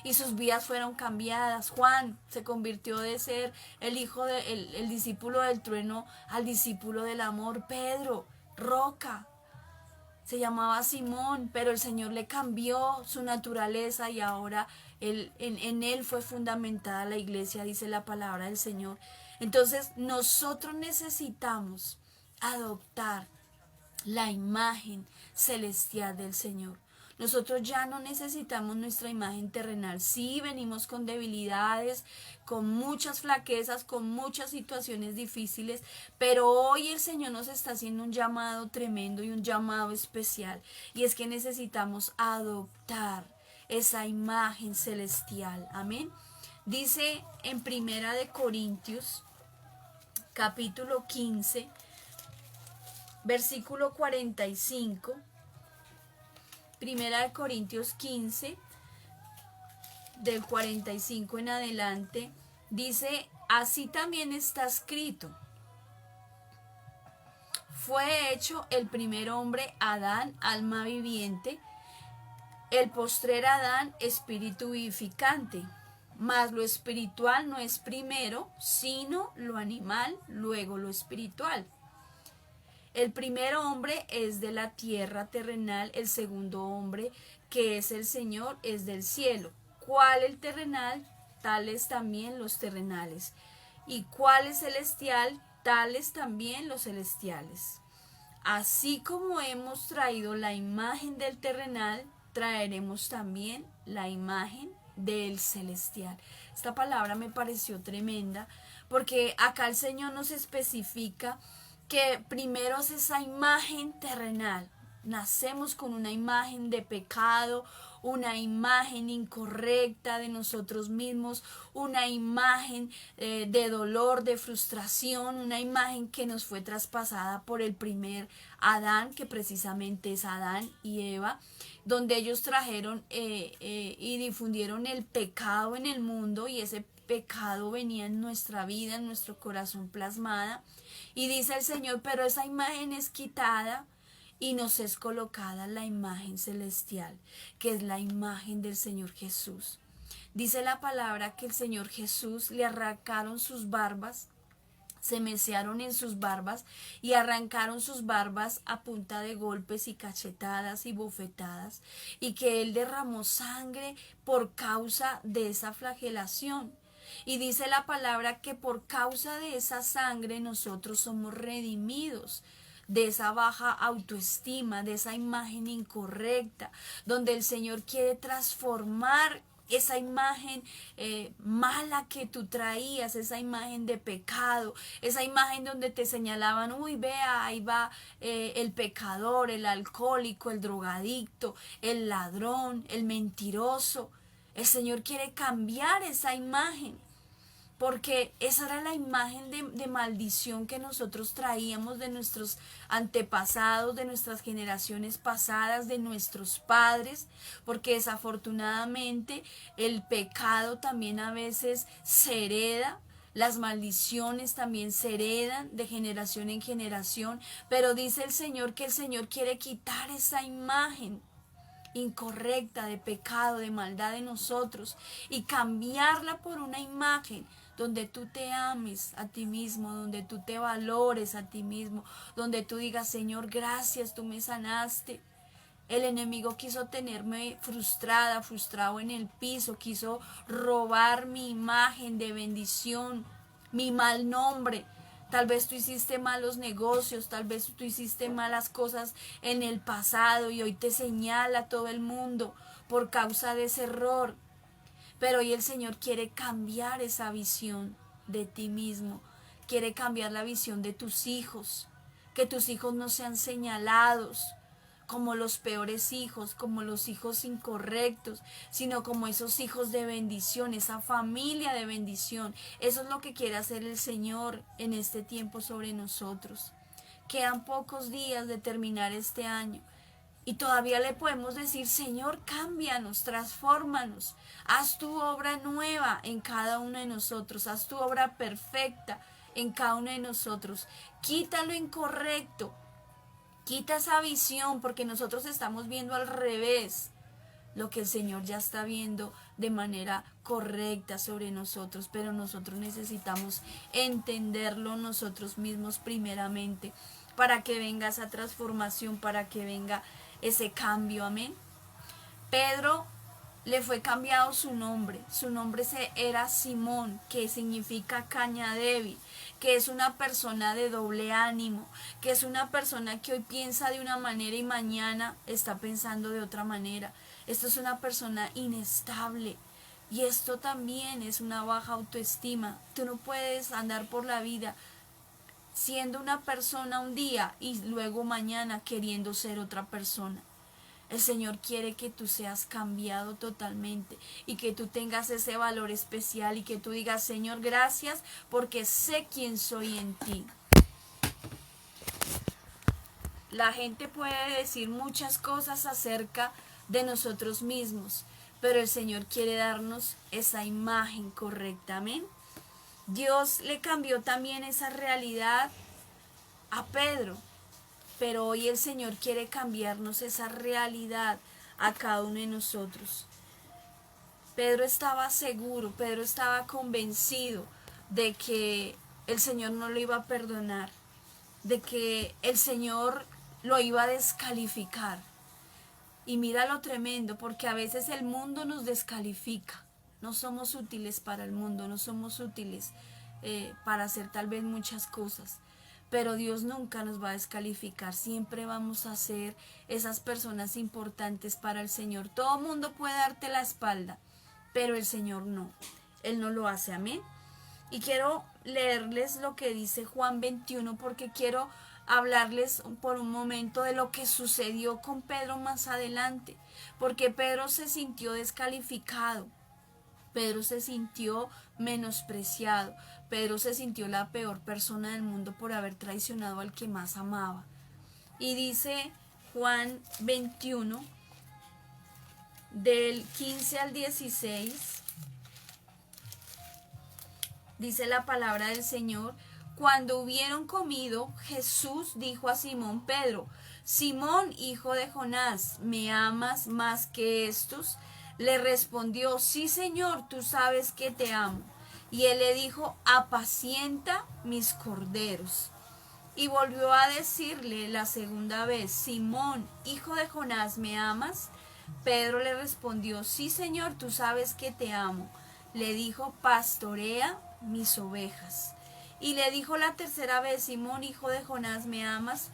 Y sus vidas fueron cambiadas. Juan se convirtió de ser el discípulo del trueno al discípulo del amor. Pedro, roca, se llamaba Simón, pero el Señor le cambió su naturaleza y ahora en él fue fundamentada la iglesia, dice la palabra del Señor. Entonces nosotros necesitamos adoptar la imagen celestial del Señor. Nosotros ya no necesitamos nuestra imagen terrenal. Sí, venimos con debilidades, con muchas flaquezas, con muchas situaciones difíciles, pero hoy el Señor nos está haciendo un llamado tremendo y un llamado especial. Y es que necesitamos adoptar esa imagen celestial. Amén. Dice en Primera de Corintios, capítulo 15, versículo 45. Primera de Corintios 15, del 45 en adelante, dice, así también está escrito. Fue hecho el primer hombre, Adán, alma viviente, el postrer Adán, espíritu vivificante. Mas lo espiritual no es primero, sino lo animal, luego lo espiritual. El primer hombre es de la tierra terrenal, el segundo hombre, que es el Señor, es del cielo. ¿Cuál el terrenal? Tales también los terrenales. ¿Y cuál es celestial? Tales también los celestiales. Así como hemos traído la imagen del terrenal, traeremos también la imagen del celestial. Esta palabra me pareció tremenda, porque acá el Señor nos especifica que primero es esa imagen terrenal. Nacemos con una imagen de pecado, una imagen incorrecta de nosotros mismos, una imagen de dolor, de frustración, una imagen que nos fue traspasada por el primer Adán, que precisamente es Adán y Eva, donde ellos trajeron y difundieron el pecado en el mundo, y ese pecado venía en nuestra vida, en nuestro corazón plasmada. Y dice el Señor, pero esa imagen es quitada y nos es colocada la imagen celestial, que es la imagen del Señor Jesús. Dice la palabra que el Señor Jesús le arrancaron sus barbas, se meciaron en sus barbas y arrancaron sus barbas a punta de golpes y cachetadas y bofetadas, y que Él derramó sangre por causa de esa flagelación. Y dice la palabra que por causa de esa sangre nosotros somos redimidos de esa baja autoestima, de esa imagen incorrecta, donde el Señor quiere transformar esa imagen mala que tú traías, esa imagen de pecado, esa imagen donde te señalaban, uy, vea, ahí va el pecador, el alcohólico, el drogadicto, el ladrón, el mentiroso. El Señor quiere cambiar esa imagen, porque esa era la imagen de maldición que nosotros traíamos de nuestros antepasados, de nuestras generaciones pasadas, de nuestros padres, porque desafortunadamente el pecado también a veces se hereda. Las maldiciones también se heredan de generación en generación, pero dice el Señor que el Señor quiere quitar esa imagen incorrecta de pecado, de maldad de nosotros, y cambiarla por una imagen donde tú te ames a ti mismo, donde tú te valores a ti mismo, donde tú digas, Señor, gracias, tú me sanaste. El enemigo quiso tenerme frustrada, frustrado en el piso, quiso robar mi imagen de bendición, mi mal nombre. Tal vez tú hiciste malos negocios, tal vez tú hiciste malas cosas en el pasado y hoy te señala todo el mundo por causa de ese error. Pero hoy el Señor quiere cambiar esa visión de ti mismo, quiere cambiar la visión de tus hijos, que tus hijos no sean señalados como los peores hijos, como los hijos incorrectos, sino como esos hijos de bendición, esa familia de bendición. Eso es lo que quiere hacer el Señor en este tiempo sobre nosotros. Quedan pocos días de terminar este año y todavía le podemos decir: Señor, cámbianos, transfórmanos, haz tu obra nueva en cada uno de nosotros, haz tu obra perfecta en cada uno de nosotros. Quita lo incorrecto, quita esa visión, porque nosotros estamos viendo al revés lo que el Señor ya está viendo de manera correcta sobre nosotros, pero nosotros necesitamos entenderlo nosotros mismos primeramente, para que venga esa transformación, para que venga ese cambio, amén. Pedro le fue cambiado su nombre era Simón, que significa caña débil, que es una persona de doble ánimo, que es una persona que hoy piensa de una manera y mañana está pensando de otra manera. Esto es una persona inestable y esto también es una baja autoestima. Tú no puedes andar por la vida siendo una persona un día y luego mañana queriendo ser otra persona. El Señor quiere que tú seas cambiado totalmente y que tú tengas ese valor especial y que tú digas: Señor, gracias porque sé quién soy en ti. La gente puede decir muchas cosas acerca de nosotros mismos, pero el Señor quiere darnos esa imagen correcta, amén. Dios le cambió también esa realidad a Pedro, pero hoy el Señor quiere cambiarnos esa realidad a cada uno de nosotros. Pedro estaba seguro, Pedro estaba convencido de que el Señor no lo iba a perdonar, de que el Señor lo iba a descalificar. Y mira lo tremendo, porque a veces el mundo nos descalifica. No somos útiles para el mundo, no somos útiles para hacer tal vez muchas cosas. Pero Dios nunca nos va a descalificar, siempre vamos a ser esas personas importantes para el Señor. Todo mundo puede darte la espalda, pero el Señor no, Él no lo hace, amén. Y quiero leerles lo que dice Juan 21, porque quiero hablarles por un momento de lo que sucedió con Pedro más adelante, porque Pedro se sintió descalificado. Pedro se sintió menospreciado. Pedro se sintió la peor persona del mundo por haber traicionado al que más amaba. Y dice Juan 21, del 15 al 16, dice la palabra del Señor: cuando hubieron comido, Jesús dijo a Simón Pedro: Simón, hijo de Jonás, ¿me amas más que estos? Le respondió: sí, Señor, tú sabes que te amo. Y él le dijo: apacienta mis corderos. Y volvió a decirle la segunda vez: Simón, hijo de Jonás, ¿me amas? Pedro le respondió: sí, Señor, tú sabes que te amo. Le dijo: pastorea mis ovejas. Y le dijo la tercera vez: Simón, hijo de Jonás, ¿me amas?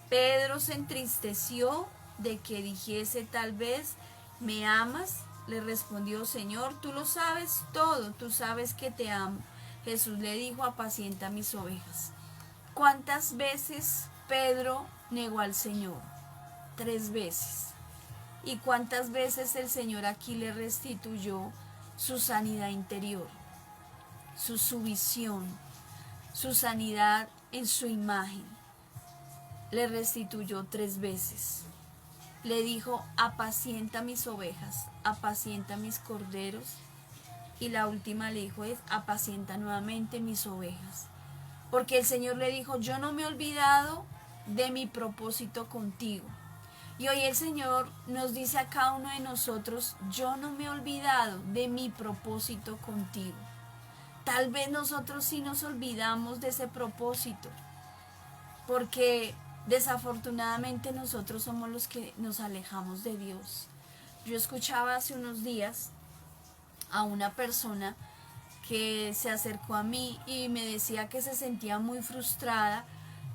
Pedro se entristeció de que dijese tal vez: ¿me amas? Le respondió: Señor, tú lo sabes todo, tú sabes que te amo. Jesús le dijo: apacienta mis ovejas. ¿Cuántas veces Pedro negó al Señor? 3 veces. ¿Y cuántas veces el Señor aquí le restituyó su sanidad interior, su visión, su sanidad en su imagen? Le restituyó 3 veces. Le dijo: apacienta mis ovejas, apacienta mis corderos. Y la última le dijo es: apacienta nuevamente mis ovejas. Porque el Señor le dijo: yo no me he olvidado de mi propósito contigo. Y hoy el Señor nos dice a cada uno de nosotros: yo no me he olvidado de mi propósito contigo. Tal vez nosotros sí nos olvidamos de ese propósito, porque Desafortunadamente nosotros somos los que nos alejamos de Dios. Yo escuchaba hace unos días a una persona que se acercó a mí y me decía que se sentía muy frustrada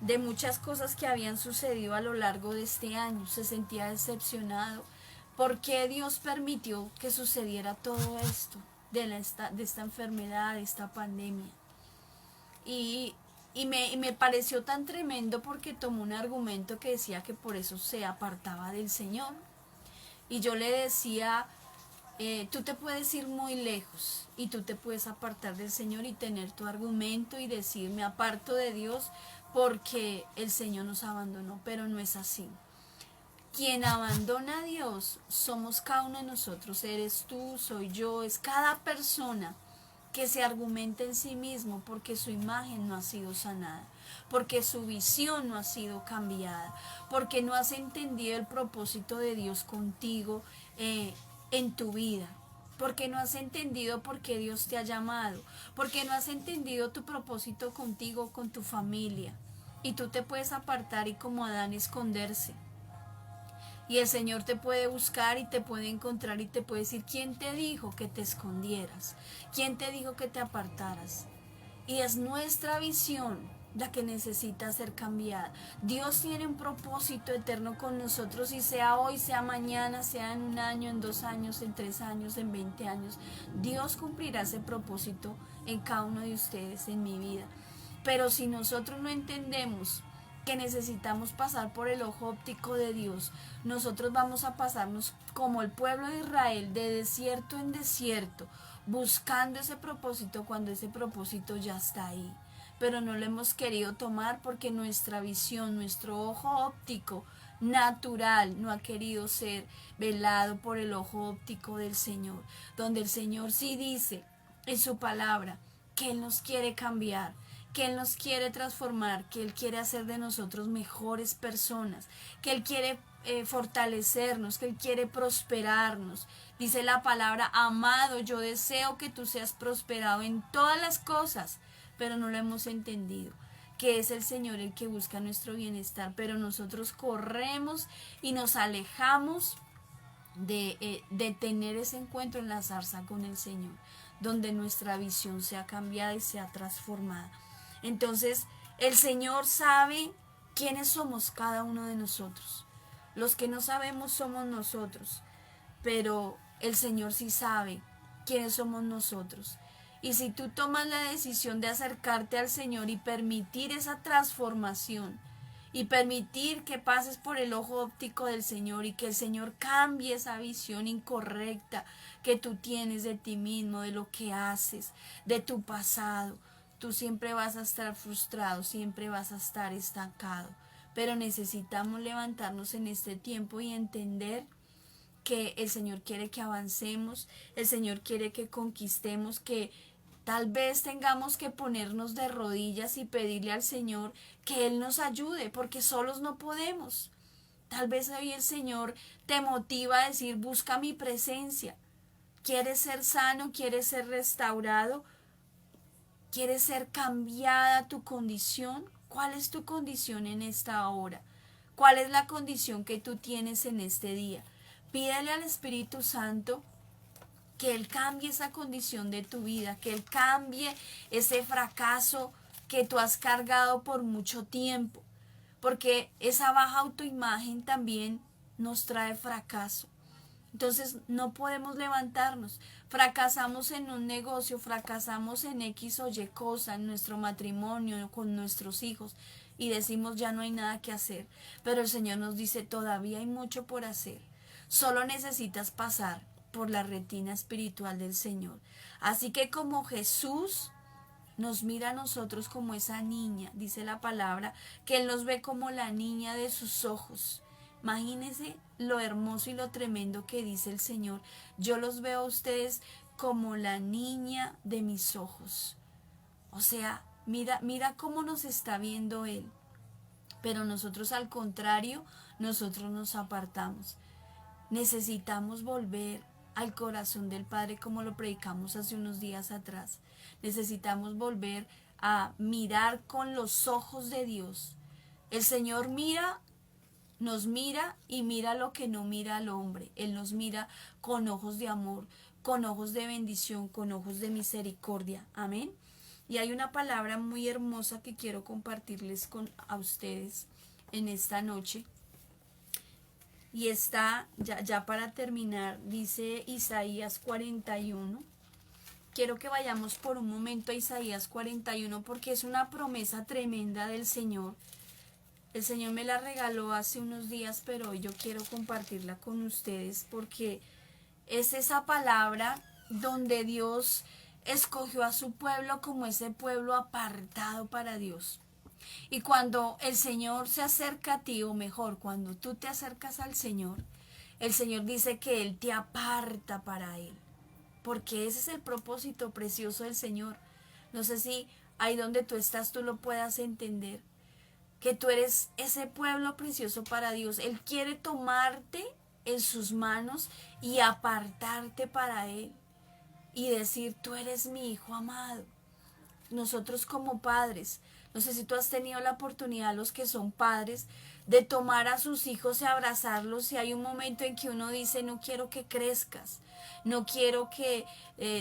de muchas cosas que habían sucedido a lo largo de este año. Se sentía decepcionado. ¿Por qué Dios permitió que sucediera todo esto de esta enfermedad, de esta pandemia? Y me pareció tan tremendo porque tomó un argumento que decía que por eso se apartaba del Señor. Y yo le decía, tú te puedes ir muy lejos y tú te puedes apartar del Señor y tener tu argumento y decir, me aparto de Dios porque el Señor nos abandonó, pero no es así. Quien abandona a Dios somos cada uno de nosotros, eres tú, soy yo, es cada persona que se argumenta en sí mismo porque su imagen no ha sido sanada, porque su visión no ha sido cambiada, porque no has entendido el propósito de Dios contigo en tu vida, porque no has entendido por qué Dios te ha llamado, porque no has entendido tu propósito contigo, con tu familia, y tú te puedes apartar y como Adán esconderse. Y el Señor te puede buscar y te puede encontrar y te puede decir, ¿quién te dijo que te escondieras? ¿Quién te dijo que te apartaras? Y es nuestra visión la que necesita ser cambiada. Dios tiene un propósito eterno con nosotros y sea hoy, sea mañana, sea en 1 año, en 2 años, en 3 años, en 20 años. Dios cumplirá ese propósito en cada uno de ustedes, en mi vida. Pero si nosotros no entendemos que necesitamos pasar por el ojo óptico de Dios, nosotros vamos a pasarnos como el pueblo de Israel, de desierto en desierto, buscando ese propósito cuando ese propósito ya está ahí. Pero no lo hemos querido tomar porque nuestra visión, nuestro ojo óptico natural no ha querido ser velado por el ojo óptico del Señor, donde el Señor sí dice en su palabra que Él nos quiere cambiar, que Él nos quiere transformar, que Él quiere hacer de nosotros mejores personas, que Él quiere fortalecernos, que Él quiere prosperarnos. Dice la palabra, amado, yo deseo que tú seas prosperado en todas las cosas, pero no lo hemos entendido, que es el Señor el que busca nuestro bienestar, pero nosotros corremos y nos alejamos de tener ese encuentro en la zarza con el Señor, donde nuestra visión sea cambiada y sea transformada. Entonces, el Señor sabe quiénes somos cada uno de nosotros. Los que no sabemos somos nosotros, pero el Señor sí sabe quiénes somos nosotros. Y si tú tomas la decisión de acercarte al Señor y permitir esa transformación, y permitir que pases por el ojo óptico del Señor y que el Señor cambie esa visión incorrecta que tú tienes de ti mismo, de lo que haces, de tu pasado, tú siempre vas a estar frustrado, siempre vas a estar estancado. Pero necesitamos levantarnos en este tiempo y entender que el Señor quiere que avancemos, el Señor quiere que conquistemos, que tal vez tengamos que ponernos de rodillas y pedirle al Señor que Él nos ayude, porque solos no podemos. Tal vez hoy el Señor te motiva a decir, busca mi presencia. ¿Quieres ser sano? ¿Quieres ser restaurado? ¿Quieres ser cambiada tu condición? ¿Cuál es tu condición en esta hora? ¿Cuál es la condición que tú tienes en este día? Pídele al Espíritu Santo que Él cambie esa condición de tu vida, que Él cambie ese fracaso que tú has cargado por mucho tiempo, porque esa baja autoimagen también nos trae fracaso. Entonces no podemos levantarnos, fracasamos en un negocio, fracasamos en X o Y cosa, en nuestro matrimonio, con nuestros hijos, y decimos ya no hay nada que hacer, pero el Señor nos dice todavía hay mucho por hacer, solo necesitas pasar por la retina espiritual del Señor. Así que como Jesús nos mira a nosotros como esa niña, dice la palabra, que Él nos ve como la niña de sus ojos. Imagínense lo hermoso y lo tremendo que dice el Señor. Yo los veo a ustedes como la niña de mis ojos. O sea, mira cómo nos está viendo Él. Pero nosotros al contrario, nosotros nos apartamos. Necesitamos volver al corazón del Padre como lo predicamos hace unos días atrás. Necesitamos volver a mirar con los ojos de Dios. El Señor nos mira y mira lo que no mira al hombre. Él nos mira con ojos de amor, con ojos de bendición, con ojos de misericordia. Amén. Y hay una palabra muy hermosa que quiero compartirles a ustedes en esta noche. Y está, ya para terminar, dice Isaías 41. Quiero que vayamos por un momento a Isaías 41 porque es una promesa tremenda del Señor. El Señor me la regaló hace unos días, pero hoy yo quiero compartirla con ustedes porque es esa palabra donde Dios escogió a su pueblo como ese pueblo apartado para Dios. Y cuando el Señor se acerca a ti, o mejor, cuando tú te acercas al Señor, el Señor dice que Él te aparta para Él. Porque ese es el propósito precioso del Señor. No sé si ahí donde tú estás tú lo puedas entender. Que tú eres ese pueblo precioso para Dios. Él quiere tomarte en sus manos y apartarte para Él. Y decir, tú eres mi hijo amado. Nosotros como padres, no sé si tú has tenido la oportunidad, los que son padres, de tomar a sus hijos y abrazarlos, y hay un momento en que uno dice, no quiero que crezcas, no quiero que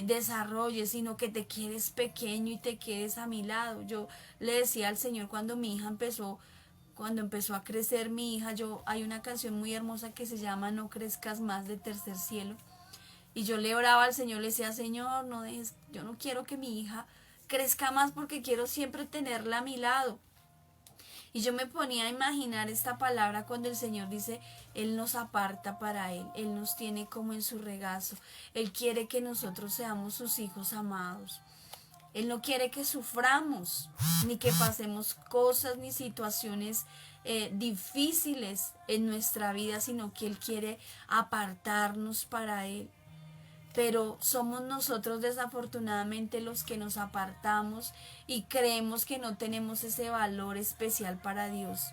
desarrolles, sino que te quedes pequeño y te quedes a mi lado. Yo le decía al Señor cuando empezó a crecer mi hija, hay una canción muy hermosa que se llama No crezcas más, de Tercer Cielo, y yo le oraba al Señor, le decía, Señor, yo no quiero que mi hija crezca más porque quiero siempre tenerla a mi lado. Y yo me ponía a imaginar esta palabra cuando el Señor dice, Él nos aparta para Él, Él nos tiene como en su regazo, Él quiere que nosotros seamos sus hijos amados. Él no quiere que suframos, ni que pasemos cosas ni situaciones difíciles en nuestra vida, sino que Él quiere apartarnos para Él. Pero somos nosotros desafortunadamente los que nos apartamos y creemos que no tenemos ese valor especial para Dios.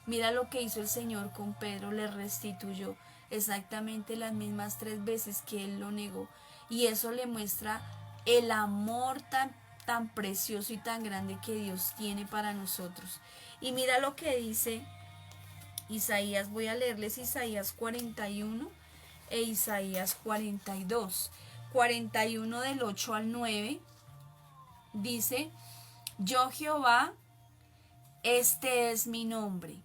Mira lo que hizo el Señor con Pedro, le restituyó exactamente las mismas 3 veces que él lo negó. Y eso le muestra el amor tan precioso y tan grande que Dios tiene para nosotros. Y mira lo que dice Isaías, voy a leerles Isaías 41 e Isaías 42. 41 del 8 al 9 dice, yo Jehová, este es mi nombre,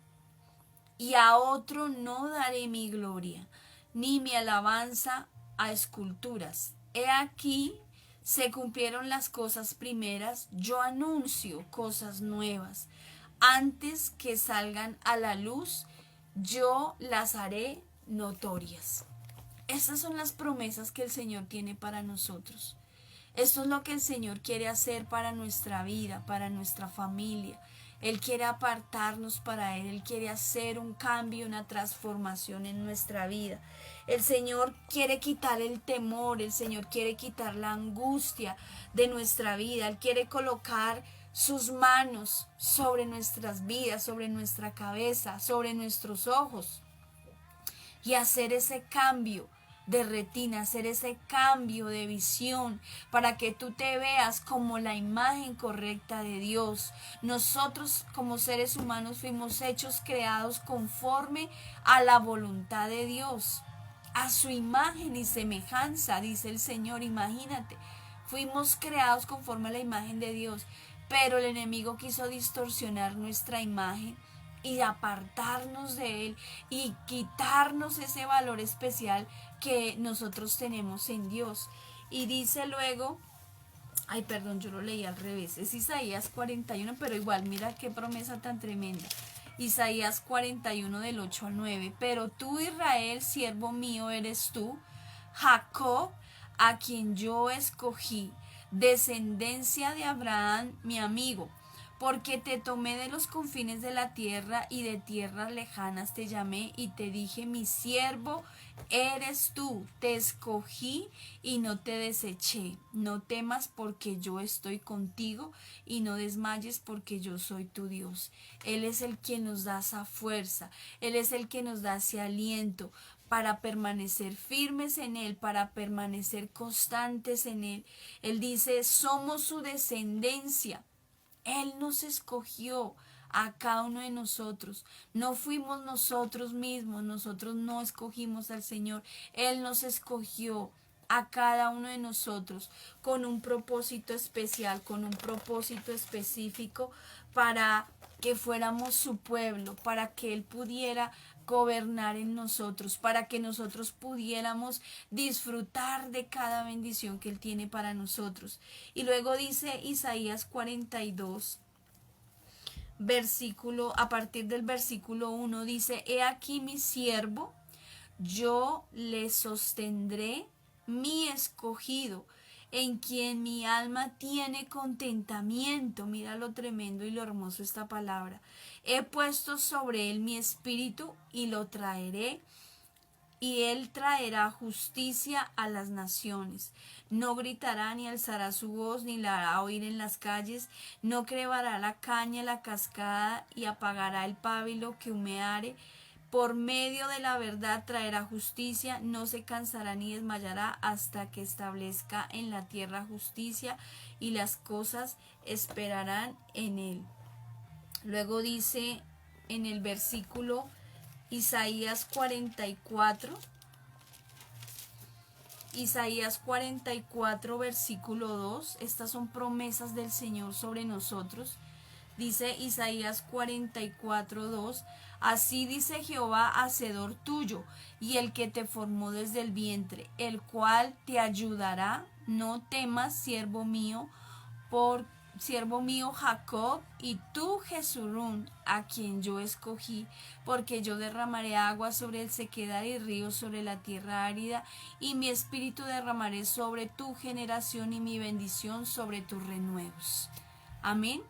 y a otro no daré mi gloria, ni mi alabanza a esculturas. He aquí, se cumplieron las cosas primeras, yo anuncio cosas nuevas. Antes que salgan a la luz, yo las haré notorias. Estas son las promesas que el Señor tiene para nosotros. Esto es lo que el Señor quiere hacer para nuestra vida, para nuestra familia. Él quiere apartarnos para Él. Él quiere hacer un cambio, una transformación en nuestra vida. El Señor quiere quitar el temor. El Señor quiere quitar la angustia de nuestra vida. Él quiere colocar sus manos sobre nuestras vidas, sobre nuestra cabeza, sobre nuestros ojos, y hacer ese cambio de retina, hacer ese cambio de visión para que tú te veas como la imagen correcta de Dios. Nosotros como seres humanos fuimos hechos, creados conforme a la voluntad de Dios, a su imagen y semejanza, dice el Señor. Imagínate, fuimos creados conforme a la imagen de Dios, pero el enemigo quiso distorsionar nuestra imagen y apartarnos de Él y quitarnos ese valor especial que nosotros tenemos en Dios. Y dice luego, yo lo leí al revés, es Isaías 41, pero igual mira qué promesa tan tremenda. Isaías 41 del 8 al 9, pero tú, Israel, siervo mío eres tú, Jacob, a quien yo escogí, descendencia de Abraham, mi amigo. Porque te tomé de los confines de la tierra y de tierras lejanas te llamé y te dije, mi siervo eres tú, te escogí y no te deseché. No temas porque yo estoy contigo y no desmayes porque yo soy tu Dios. Él es el que nos da esa fuerza, Él es el que nos da ese aliento para permanecer firmes en Él, para permanecer constantes en Él. Él dice, somos su descendencia. Él nos escogió a cada uno de nosotros. No fuimos nosotros mismos, nosotros no escogimos al Señor, Él nos escogió a cada uno de nosotros con un propósito especial, con un propósito específico para que fuéramos su pueblo, para que Él pudiera gobernar en nosotros, para que nosotros pudiéramos disfrutar de cada bendición que Él tiene para nosotros. Y luego dice Isaías 42, a partir del versículo 1, dice: He aquí mi siervo, yo le sostendré, mi escogido, en quien mi alma tiene contentamiento. Mira lo tremendo y lo hermoso esta palabra. He puesto sobre él mi espíritu y lo traeré, y él traerá justicia a las naciones. No gritará ni alzará su voz, ni la hará oír en las calles. No crebará la caña, la cascada, y apagará el pábilo que humeare. Por medio de la verdad traerá justicia, no se cansará ni desmayará hasta que establezca en la tierra justicia, y las cosas esperarán en él. Luego dice en el versículo Isaías 44, versículo 2, estas son promesas del Señor sobre nosotros. Dice Isaías 44, 2, así dice Jehová, hacedor tuyo, y el que te formó desde el vientre, el cual te ayudará. No temas, siervo mío Jacob, y tú, Jesurún, a quien yo escogí, porque yo derramaré agua sobre el sequedal y ríos sobre la tierra árida, y mi espíritu derramaré sobre tu generación y mi bendición sobre tus renuevos. Amén.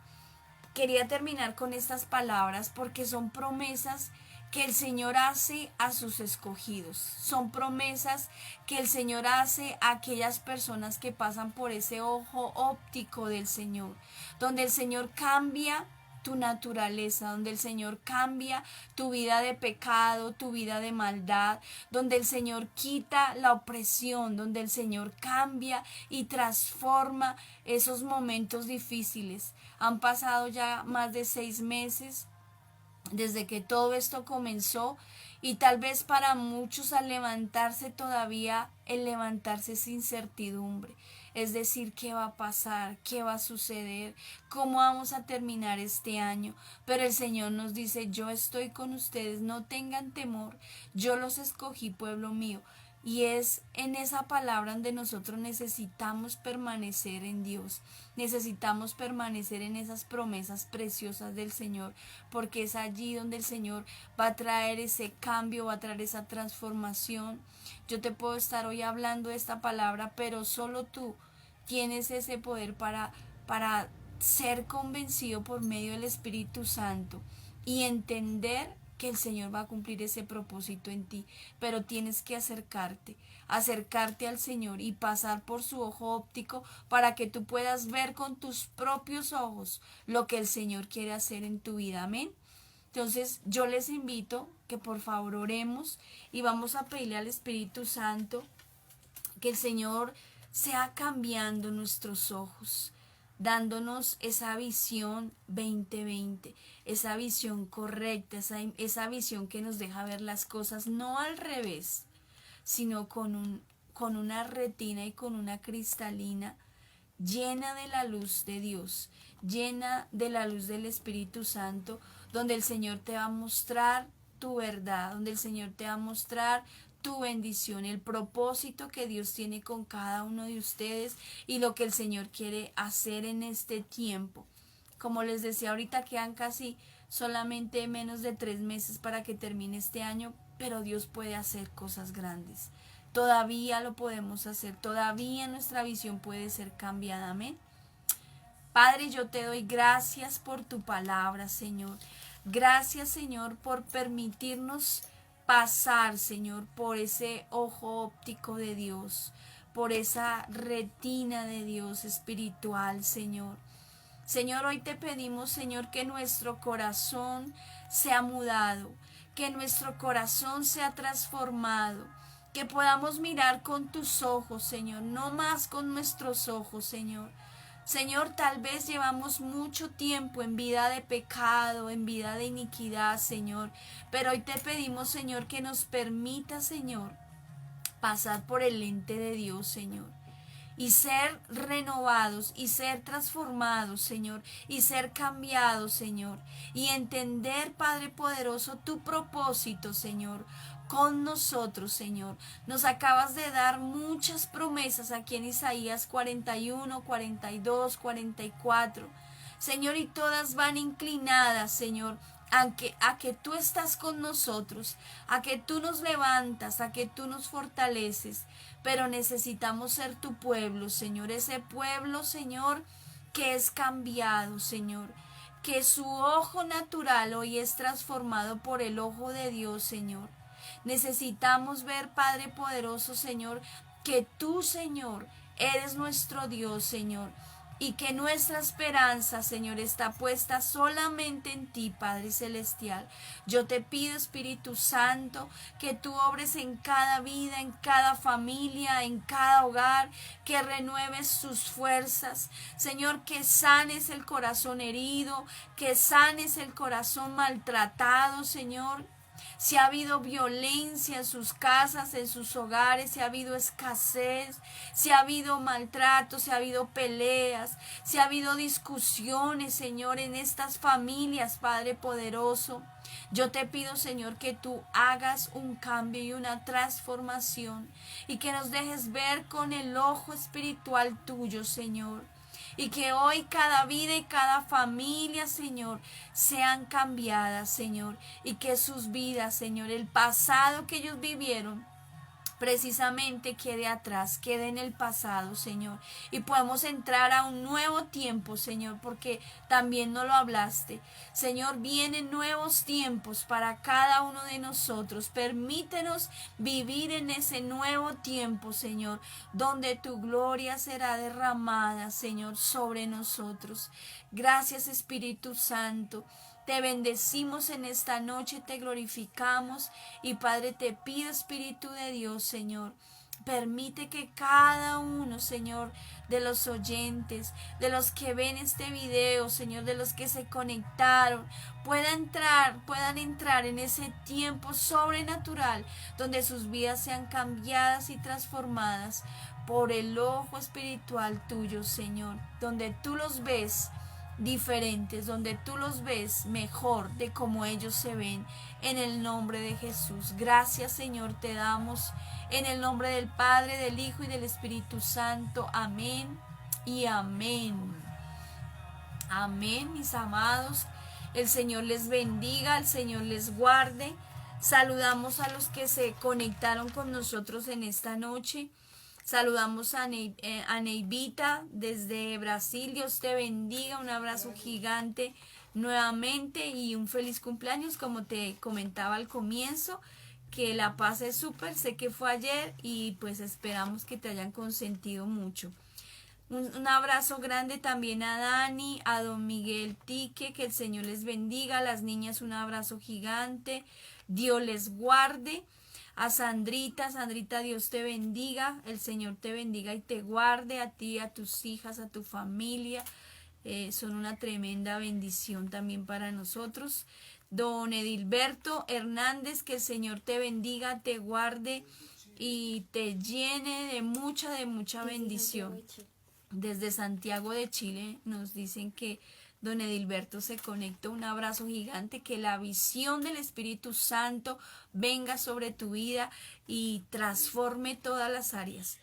Quería terminar con estas palabras porque son promesas que el Señor hace a sus escogidos. Son promesas que el Señor hace a aquellas personas que pasan por ese ojo óptico del Señor, donde el Señor cambia tu naturaleza, donde el Señor cambia tu vida de pecado, tu vida de maldad, donde el Señor quita la opresión, donde el Señor cambia y transforma esos momentos difíciles. Han pasado ya más de 6 meses desde que todo esto comenzó, y tal vez para muchos al levantarse todavía, el levantarse es incertidumbre. Es decir, ¿qué va a pasar? ¿Qué va a suceder? ¿Cómo vamos a terminar este año? Pero el Señor nos dice: yo estoy con ustedes, no tengan temor, yo los escogí, pueblo mío. Y es en esa palabra donde nosotros necesitamos permanecer en Dios, necesitamos permanecer en esas promesas preciosas del Señor, porque es allí donde el Señor va a traer ese cambio, va a traer esa transformación. Yo te puedo estar hoy hablando de esta palabra, pero solo tú tienes ese poder para ser convencido por medio del Espíritu Santo y entender que el Señor va a cumplir ese propósito en ti, pero tienes que acercarte al Señor y pasar por su ojo óptico para que tú puedas ver con tus propios ojos lo que el Señor quiere hacer en tu vida. Amén. Entonces yo les invito que por favor oremos y vamos a pedirle al Espíritu Santo que el Señor sea cambiando nuestros ojos, dándonos esa visión 2020, esa visión correcta, esa visión que nos deja ver las cosas no al revés, sino con una retina y con una cristalina llena de la luz de Dios, llena de la luz del Espíritu Santo, donde el Señor te va a mostrar tu verdad, donde el Señor te va a mostrar tu bendición, el propósito que Dios tiene con cada uno de ustedes y lo que el Señor quiere hacer en este tiempo. Como les decía ahorita, quedan casi solamente menos de 3 meses para que termine este año, pero Dios puede hacer cosas grandes. Todavía lo podemos hacer, todavía nuestra visión puede ser cambiada. Amén. Padre, yo te doy gracias por tu palabra, Señor. Gracias, Señor, por permitirnos pasar, Señor, por ese ojo óptico de Dios, por esa retina de Dios espiritual, Señor. Señor, hoy te pedimos, Señor, que nuestro corazón sea mudado, que nuestro corazón sea transformado, que podamos mirar con tus ojos, Señor, no más con nuestros ojos, Señor, Señor, tal vez llevamos mucho tiempo en vida de pecado, en vida de iniquidad, Señor, pero hoy te pedimos, Señor, que nos permita, Señor, pasar por el lente de Dios, Señor, y ser renovados y ser transformados, Señor, y ser cambiados, Señor, y entender, Padre poderoso, tu propósito, Señor, con nosotros, Señor. Nos acabas de dar muchas promesas aquí en Isaías 41, 42, 44, Señor, y todas van inclinadas, Señor, a que tú estás con nosotros, a que tú nos levantas, a que tú nos fortaleces, pero necesitamos ser tu pueblo, Señor, ese pueblo, Señor, que es cambiado, Señor, que su ojo natural hoy es transformado por el ojo de Dios, Señor. Necesitamos ver, Padre poderoso, Señor, que tú, Señor, eres nuestro Dios, Señor, y que nuestra esperanza, Señor, está puesta solamente en ti, Padre celestial. Yo te pido, Espíritu Santo, que tú obres en cada vida, en cada familia, en cada hogar, que renueves sus fuerzas, Señor, que sanes el corazón herido, que sanes el corazón maltratado, Señor. Si ha habido violencia en sus casas, en sus hogares, si ha habido escasez, si ha habido maltrato, si ha habido peleas, si ha habido discusiones, Señor, en estas familias, Padre poderoso, yo te pido, Señor, que tú hagas un cambio y una transformación y que nos dejes ver con el ojo espiritual tuyo, Señor. Y que hoy cada vida y cada familia, Señor, sean cambiadas, Señor. Y que sus vidas, Señor, el pasado que ellos vivieron, precisamente quede atrás, quede en el pasado, Señor. Y podemos entrar a un nuevo tiempo, Señor, porque también nos lo hablaste. Señor, vienen nuevos tiempos para cada uno de nosotros. Permítenos vivir en ese nuevo tiempo, Señor, donde tu gloria será derramada, Señor, sobre nosotros. Gracias, Espíritu Santo. Te bendecimos en esta noche, te glorificamos y Padre, te pido, Espíritu de Dios, Señor, permite que cada uno, Señor, de los oyentes, de los que ven este video, Señor, de los que se conectaron, puedan entrar en ese tiempo sobrenatural donde sus vidas sean cambiadas y transformadas por el ojo espiritual tuyo, Señor, donde tú los ves diferentes, donde tú los ves mejor de como ellos se ven, en el nombre de Jesús. Gracias, Señor, te damos en el nombre del Padre, del Hijo y del Espíritu Santo. Amén y amén. Amén, mis amados. El Señor les bendiga, el Señor les guarde. Saludamos a los que se conectaron con nosotros en esta noche. Saludamos a Neivita desde Brasil. Dios te bendiga. Un abrazo gigante nuevamente y un feliz cumpleaños. Como te comentaba al comienzo, que la pases súper. Sé que fue ayer y pues esperamos que te hayan consentido mucho. Un abrazo grande también a Dani, a don Miguel Tique, que el Señor les bendiga. A las niñas un abrazo gigante. Dios les guarde. A Sandrita, Dios te bendiga, el Señor te bendiga y te guarde a ti, a tus hijas, a tu familia. Son una tremenda bendición también para nosotros. Don Edilberto Hernández, que el Señor te bendiga, te guarde y te llene de mucha bendición. Desde Santiago de Chile nos dicen que don Edilberto se conecta. Un abrazo gigante, que la visión del Espíritu Santo venga sobre tu vida y transforme todas las áreas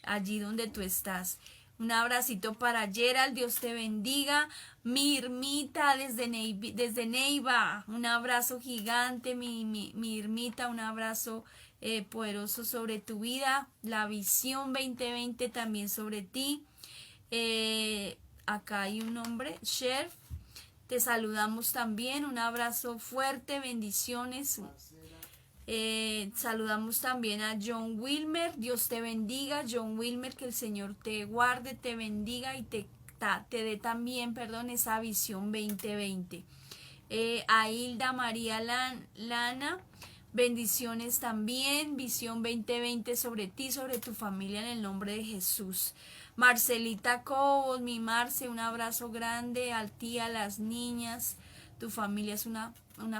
allí donde tú estás. Un abracito para Gerald, Dios te bendiga. Mi Irmita desde Neiva, un abrazo gigante, mi Irmita, un abrazo poderoso sobre tu vida. La visión 2020 también sobre ti. Acá hay un nombre, Chef, te saludamos también, un abrazo fuerte, bendiciones. Saludamos también a John Wilmer, Dios te bendiga, John Wilmer, que el Señor te guarde, te bendiga y te dé también, esa visión 2020. A Hilda María Lana, bendiciones también, visión 2020 sobre ti, sobre tu familia en el nombre de Jesús. Marcelita Cobos, mi Marce, un abrazo grande a ti, a las niñas. Tu familia es una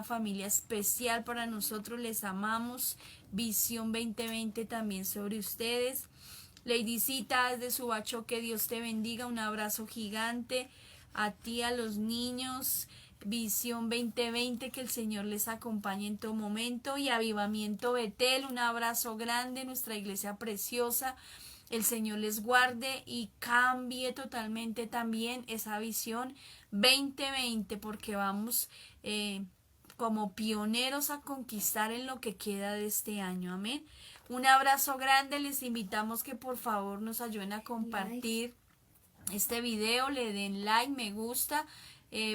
familia especial para nosotros, les amamos. Visión 2020 también sobre ustedes. Ladycita desde Subacho, que Dios te bendiga, un abrazo gigante a ti, a los niños. Visión 2020, que el Señor les acompañe en todo momento. Y Avivamiento Betel, un abrazo grande, nuestra iglesia preciosa. El Señor les guarde y cambie totalmente también esa visión 2020, porque vamos como pioneros a conquistar en lo que queda de este año. Amén. Un abrazo grande, les invitamos que por favor nos ayuden a compartir este video, le den like, me gusta,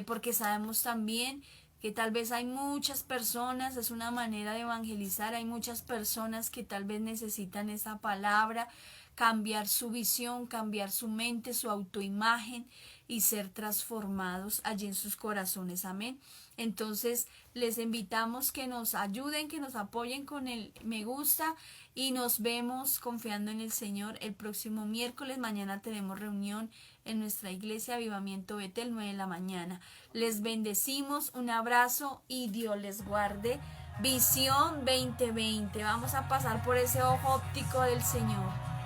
porque sabemos también que tal vez hay muchas personas, es una manera de evangelizar, hay muchas personas que tal vez necesitan esa palabra, cambiar su visión, cambiar su mente, su autoimagen y ser transformados allí en sus corazones. Amén. Entonces les invitamos que nos ayuden, que nos apoyen con el me gusta y nos vemos confiando en el Señor el próximo miércoles. Mañana tenemos reunión en nuestra iglesia Avivamiento Betel, 9 de la mañana. Les bendecimos, un abrazo y Dios les guarde. Visión 2020. Vamos a pasar por ese ojo óptico del Señor.